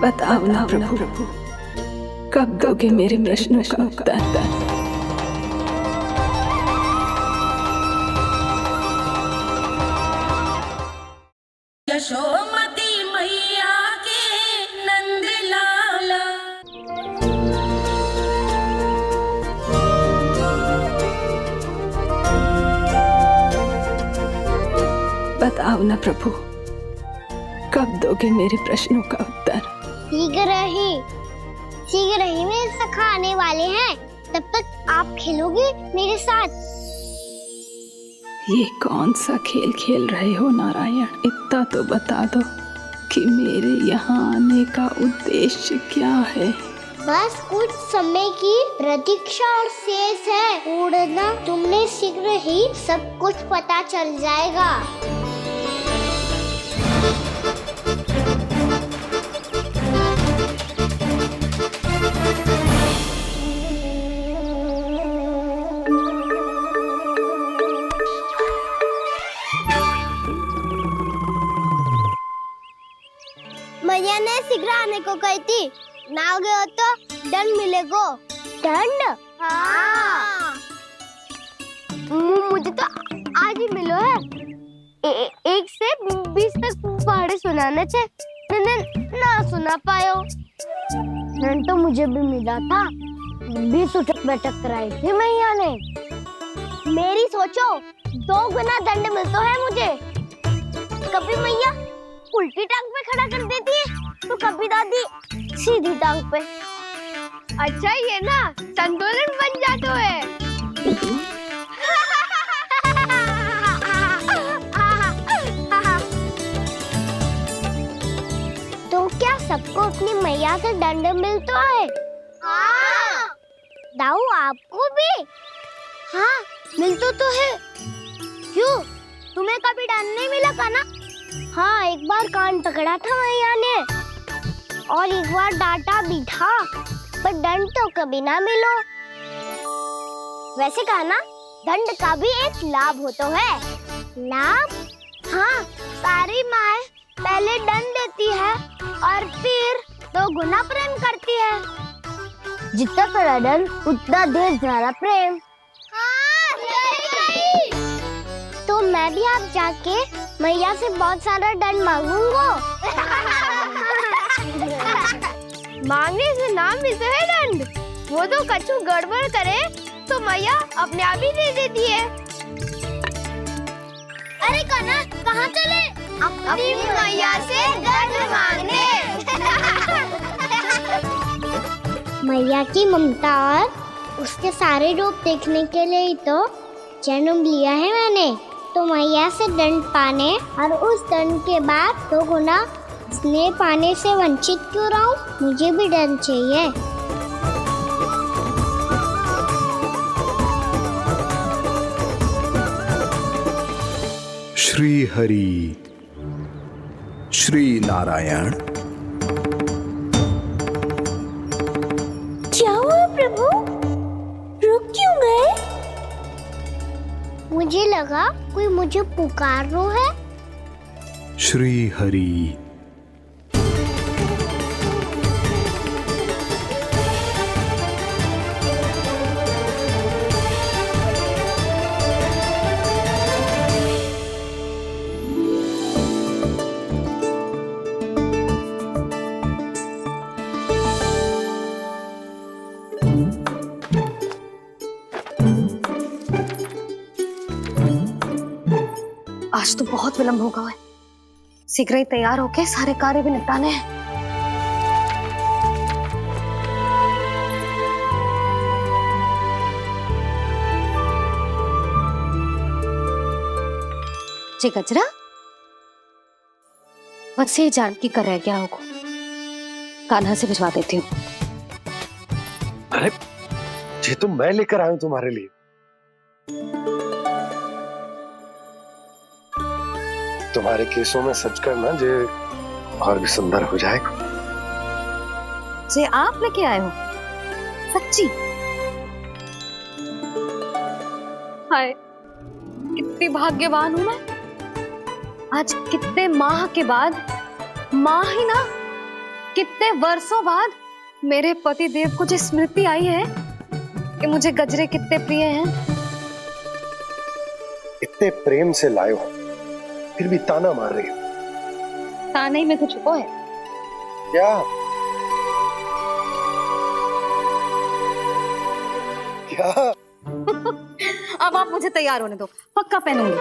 बताओ ना प्रभु, कब दोगे मेरे प्रश्नों का उत्तर? यशोमती मैया के नंद लाला। बताओ ना प्रभु, कब दोगे मेरे प्रश्नों का उत्तर? शीघ्र ही मेरे सखा आने वाले हैं, तब तक आप खेलोगे मेरे साथ। ये कौन सा खेल खेल रहे हो नारायण? इतना तो बता दो कि मेरे यहाँ आने का उद्देश्य क्या है? बस कुछ समय की प्रतीक्षा और शेष है। उड़ना तुमने शीघ्र ही सब कुछ पता चल जाएगा। मैया ने शीघ्र आने को कही थी, ना हो गए तो दंड मिलेगा। दंड? हाँ। मुझे तो आज ही मिलो है। 1 से 20 तक पहाड़े सुनाने थे, ना सुना पायो। दंड तो मुझे भी मिला था, 20 उठक बैठक कराई थी मैया ने। मेरी सोचो 2 गुना दंड मिलता है मुझे। कभी मैया उल्टी टांग पे खड़ा कर देती है, तो कभी दादी सीधी टांग पे। अच्छा ये ना संतुलन बन जाता है। तो क्या सबको अपनी मैया से दंड मिलता है? हाँ। दाऊ आपको भी? हाँ मिलता तो है। क्यों, तुम्हें कभी दंड नहीं मिला का ना? हाँ, एक बार कान पकड़ा था मैया ने और एक बार डांटा भी था, पर दंड तो कभी ना मिलो। वैसे कहा ना, दंड का भी एक लाभ होता है। लाभ? हाँ, सारी माँ पहले दंड देती है और फिर 2 गुना प्रेम करती है। जितना बड़ा दंड उतना ढेर सारा प्रेम। हाँ, सही। तो मैं भी आप जाके मैया से बहुत सारा दंड मांगूंगा। मांगने से ना मिलता है दंड, वो तो कछु गड़बड़ करे तो मैया अपने आप ही दे देती है। अरे कना, कहाँ चले? अपनी मैया से दंड मांगने। मैया की ममता और उसके सारे रूप देखने के लिए ही तो जन्म लिया है मैंने। तो मैया से दंड पाने और उस दंड के बाद 2 गुना स्नेह पाने से वंचित क्यों रहूं? मुझे भी दंड चाहिए। श्री हरि, श्री नारायण। क्या हुआ प्रभु? रुक क्यों गए? मुझे लगा कोई मुझे पुकार रहा है। श्री हरि। आज तो बहुत विलंब होगा है। शीघ्र ही तैयार होके सारे कार्य भी निपटाने हैं। जी गजरा, बस ये जान की कर रह गया होगा, कान्हा से भिजवा देती हूँ। अरे ये तो मैं लेकर आया हूं तुम्हारे लिए। तुम्हारे केसों में सच करना जे और भी सुंदर हो जाएगा। जे आप लेके आए हो? सच्ची? हाय, कितनी भाग्यवान हूं मैं। आज कितने माह के बाद माँ ही ना कितने वर्षों बाद मेरे पति देव को जो स्मृति आई है कि मुझे गजरे कितने प्रिय हैं। इतने प्रेम से लाए हो, फिर भी ताना मार रही हो। ताने में कुछ छुपो है क्या? क्या? अब आप मुझे तैयार होने दो, पक्का पहनूंगी।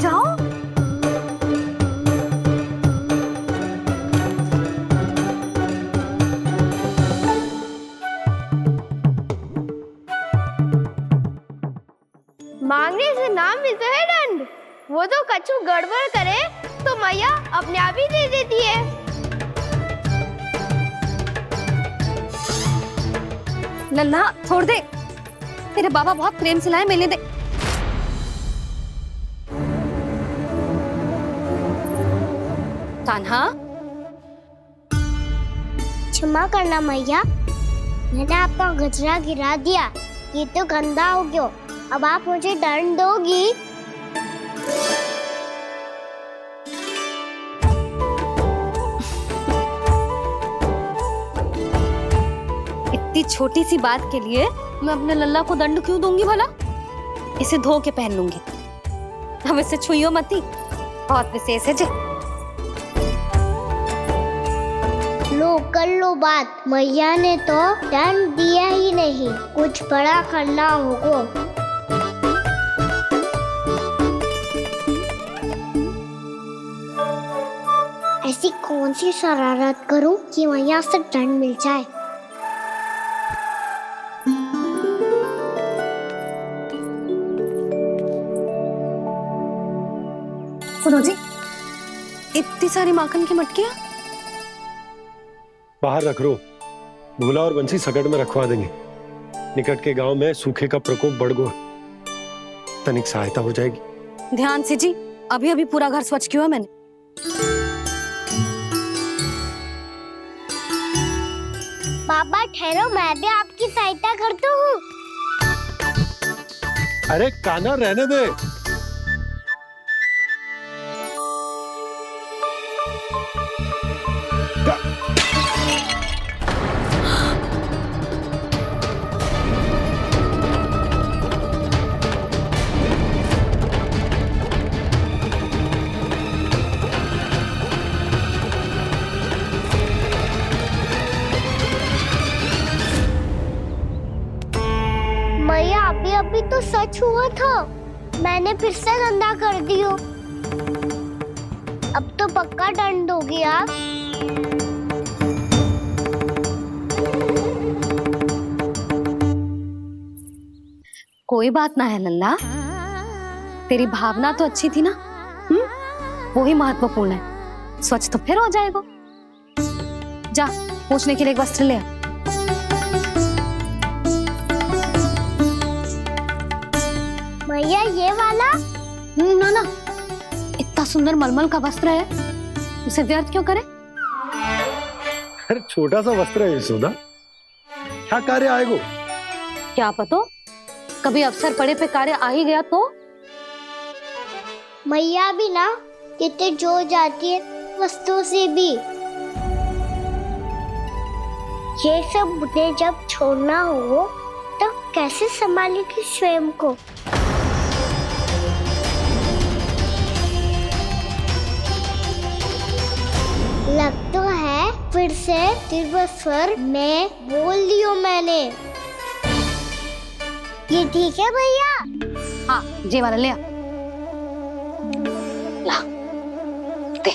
जाओ। मांगने से नाम मिलता है दंड। वो तो कछु गड़बड़ करे तो मैया अपने आप ही दे देती है। लल्ला छोड़ दे, तेरे बाबा बहुत प्रेम से लाए, मिलने दे। कान्हा, क्षमा करना मैया, मैंने आपका गजरा गिरा दिया। ये तो गंदा हो गया। अब आप मुझे दंड दोगी? इतनी छोटी सी बात के लिए मैं अपने लल्ला को दंड क्यों दूंगी भला? इसे धो के पहन लूंगी। हम इसे छुइयो मती, बहुत विशेष है जी। लो कर लो बात, मैया ने तो दंड दिया ही नहीं, कुछ बड़ा करना होगा। ऐसी कौन सी शरारत करूं कि मैया से दंड मिल जाए? सुनो जी, इतनी सारी माखन की मटकियां बाहर रख रो, भूला और बंसी सकट में रखवा देंगे। निकट के गांव में सूखे का प्रकोप बढ़ गया, तनिक सहायता हो जाएगी। ध्यान से जी, अभी अभी पूरा घर स्वच्छ किया है मैंने। पापा ठहरो, मैं भी आपकी सहायता करता हूँ। अरे कान्हा रहने दे। मैया अभी तो सच हुआ था, मैंने फिर से गंदा कर दियो। अब तो पक्का दंड दोगी आप। कोई बात ना है लल्ला, तेरी भावना तो अच्छी थी ना, वो ही महत्वपूर्ण है। स्वच्छ तो फिर हो जाएगा। जा पोंछने के लिए एक वस्त्र ले आ। भैया ये वाला? ना ना, इतना सुंदर मलमल का वस्त्र है, उसे व्यर्थ क्यों करे? अरे छोटा सा वस्त्र है यशोदा, क्या कार्य आएगा? क्या पता, कभी अवसर पड़े पे कार्य आ ही गया तो। मैया भी ना कितने जो जाती है वस्तुओं से भी। ये सब मुझे जब छोड़ना हो तो कैसे संभालेगी स्वयं को? लग तो है फिर से तिरस्वर में बोल दियो मैंने। ये ठीक है भैया? हाँ, जे वाला ले आ। ला, दे।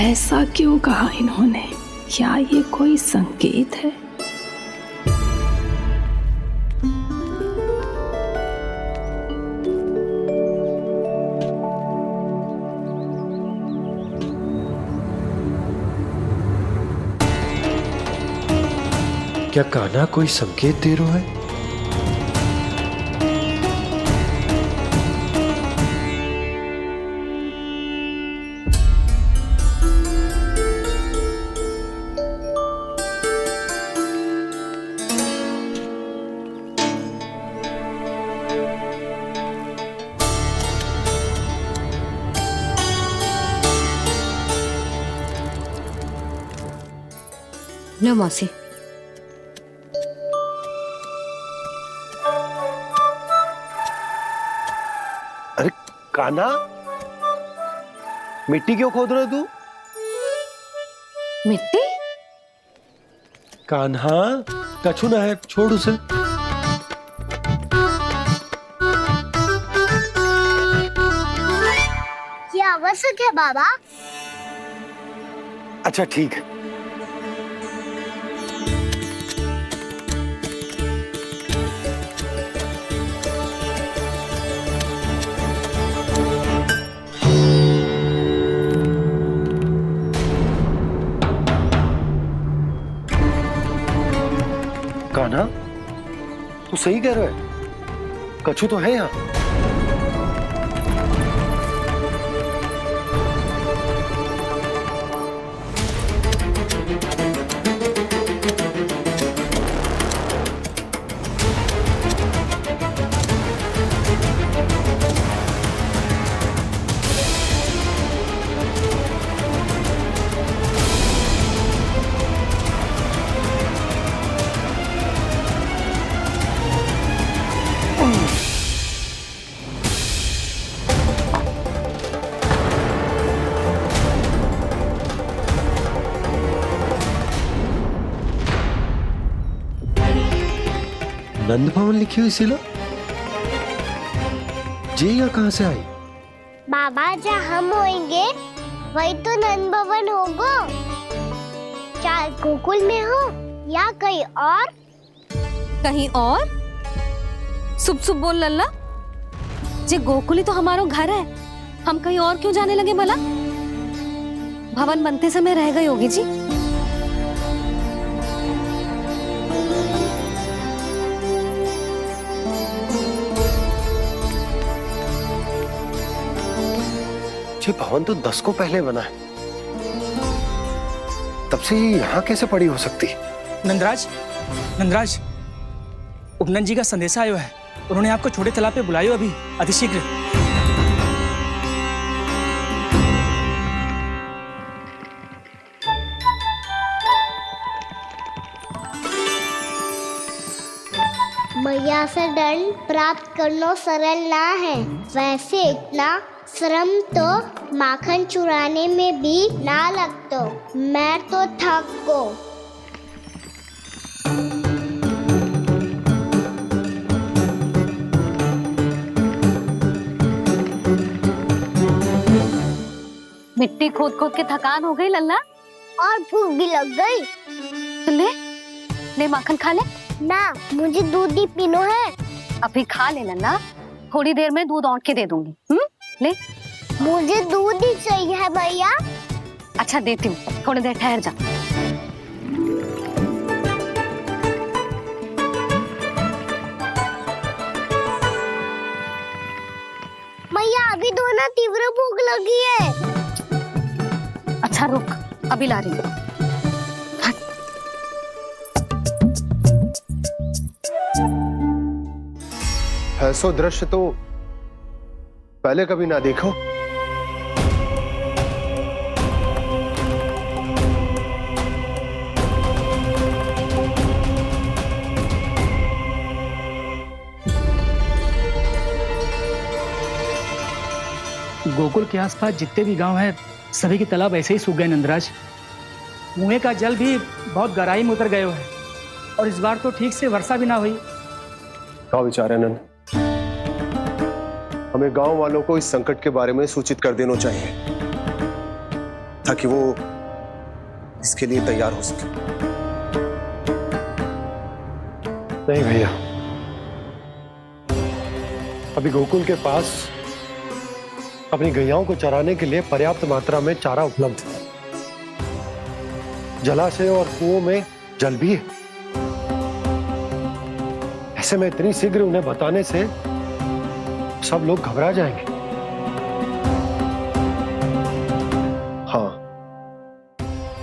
ऐसा क्यों कहा इन्होंने? क्या ये कोई संकेत है? क्या कान्हा कोई संकेत दे रहा है? लो मौसी। अरे कान्हा, मिट्टी क्यों खोद रहे तू? मिट्टी? कान्हा, कछु ना है, छोड़ उसे। ये आवश्यक है बाबा। अच्छा ठीक है। कान्हा, तू सही कह रहा है, कछु तो है यहाँ। नंद भवन लिखी हुई सिला, जी यहाँ कहाँ से आई? बाबा जहाँ हम होंगे वही तो नंद भवन होगा। चाहे गोकुल में हो या कहीं और। कहीं और? सुब सुब बोल लल्ला। जे गोकुली तो हमारो घर है, हम कहीं और क्यों जाने लगे भला? भवन बनते समय रह गए योगी जी। ये भवन तो 10 को पहले बना है, तब से ये यहाँ कैसे पड़ी हो सकती? नंदराज, नंदराज, उपनंद जी का संदेशा आयो है। उन्होंने आपको छोटे तालाब पे बुलायो अभी, अतिशीघ्र। मैया से दंड प्राप्त करना सरल ना है, वैसे इतना श्रम तो माखन चुराने में भी ना लगता। मैं तो थक गो। मिट्टी खोद खोद के थकान हो गई लल्ला, और भूख भी लग गई। तो ले ले माखन खा ले। ना, मुझे दूध ही पीनो है। अभी खा ले लल्ला, थोड़ी देर में दूध औंट के दे दूंगी। ले। मुझे दूध ही चाहिए है भैया। अच्छा देती हूँ, थोड़ी देर ठहर जा। भैया अभी तो ना तीव्र भूख लगी है। अच्छा रुक, अभी ला रही हूँ। ऐसा दृश्य तो पहले कभी ना देखो। गोकुल के आसपास जितने भी गांव हैं, सभी के तालाब ऐसे ही सूख गए नंदराज। कुएं का जल भी बहुत गहराई में उतर गए है, और इस बार तो ठीक से वर्षा भी ना हुई। क्या विचार है नंद? हमें गांव वालों को इस संकट के बारे में सूचित कर देना चाहिए, ताकि वो इसके लिए तैयार हो सके। नहीं भैया, अभी गोकुल के पास अपनी गैयाओं को चराने के लिए पर्याप्त मात्रा में चारा उपलब्ध है। जलाशय और कुओं में जल भी है। ऐसे में इतनी शीघ्र उन्हें बताने से सब लोग घबरा जाएंगे। हाँ,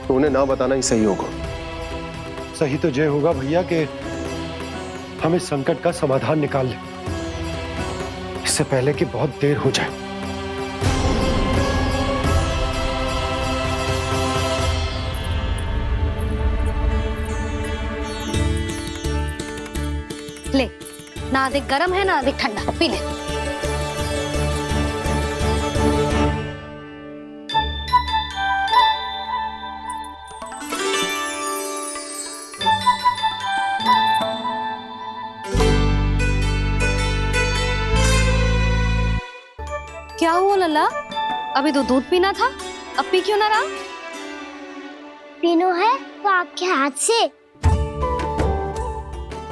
तो उन्हें ना बताना ही सही होगा। सही तो ये होगा भैया कि हम इस संकट का समाधान निकाल लें, इससे पहले कि बहुत देर हो जाए। ले, ना अधिक गर्म है ना अधिक ठंडा, पी ले। क्या हुआ लल्ला? अभी तो दूध पीना था, अब पी क्यों ना रहा? पीनो है तो आपके हाथ से।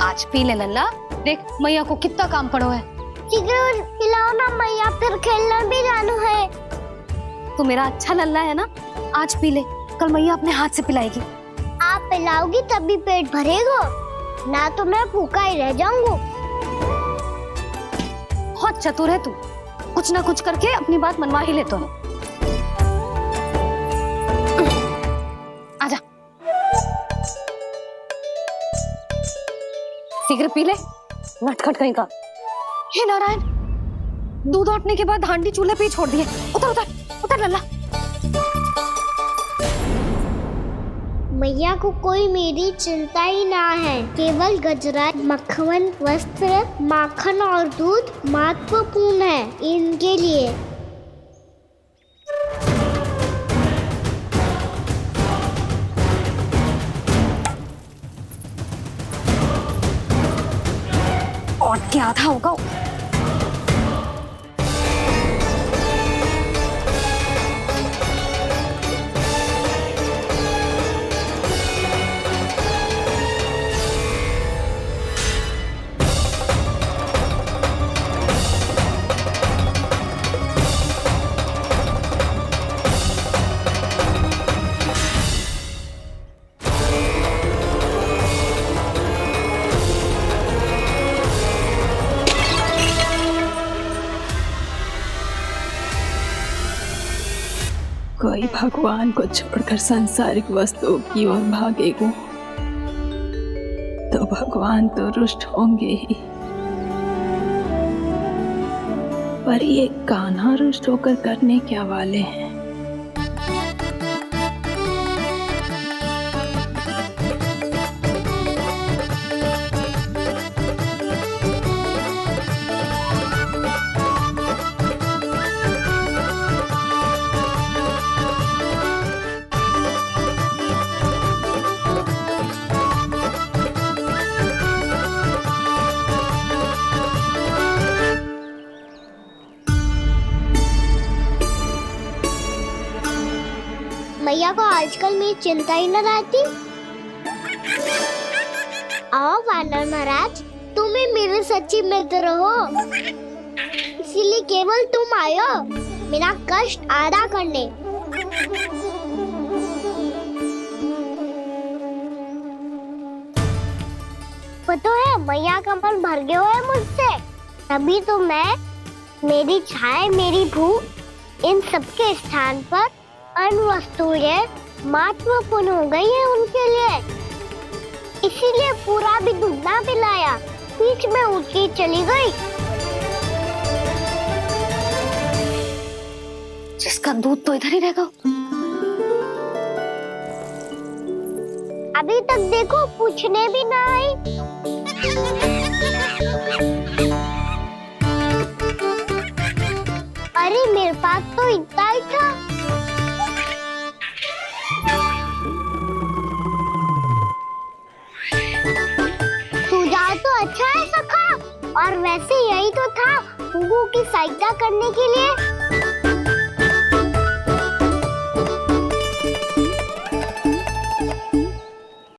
आज पी ले लल्ला, देख मैया को कितना काम पड़ो है। शीघ्र पिलाओ ना मैया, फिर खेलने भी जाना है। तू मेरा अच्छा लल्ला है ना, आज पी ले, कल मैया अपने हाथ से पिलाएगी। आप पिलाओगी तभी पेट भरेगा, ना तो मैं भूखा ही रह जाऊंगा। बहुत चतुर है तू, कुछ ना कुछ करके अपनी बात मनवा ही लेता है। आजा, शीघ्र पी ले, नटखट कहीं का। हे नारायण, दूध औटने के बाद हांडी चूल्हे पे ही छोड़ दिए। उतर उतर उतर लल्ला। मैया को कोई मेरी चिंता ही ना है, केवल गजरा, मक्खन, वस्त्र, माखन और दूध महत्वपूर्ण है इनके लिए। और क्या था होगा? कोई भगवान को छोड़कर सांसारिक वस्तुओं की ओर भागेगा तो भगवान तो रुष्ट होंगे ही, पर ये कान्हा रुष्ट होकर करने क्या वाले हैं? मैया को आजकल मेरी चिंता ही न रहती। आओ वानर महाराज, तुम ही मेरे सच्ची मित्र हो, इसीलिए केवल तुम आयो मेरा कष्ट आधा करने। पता है मैया का मन भर गया है मुझसे, तभी तो मैं, मेरी छाया, मेरी भूख, इन सबके स्थान पर अन्य वस्तुएं महत्वपूर्ण हो गई है उनके लिए। इसीलिए पूरा भी दूध ना पिलाया, बीच में उठ के चली गई। जिसका दूध तो इधर ही रहेगा। अभी तक देखो पूछने भी ना आई। अरे मेरे पास तो इतना ही था। सुझाव तो अच्छा है सखा, और वैसे यही तो था गुगु की सहायता करने के लिए।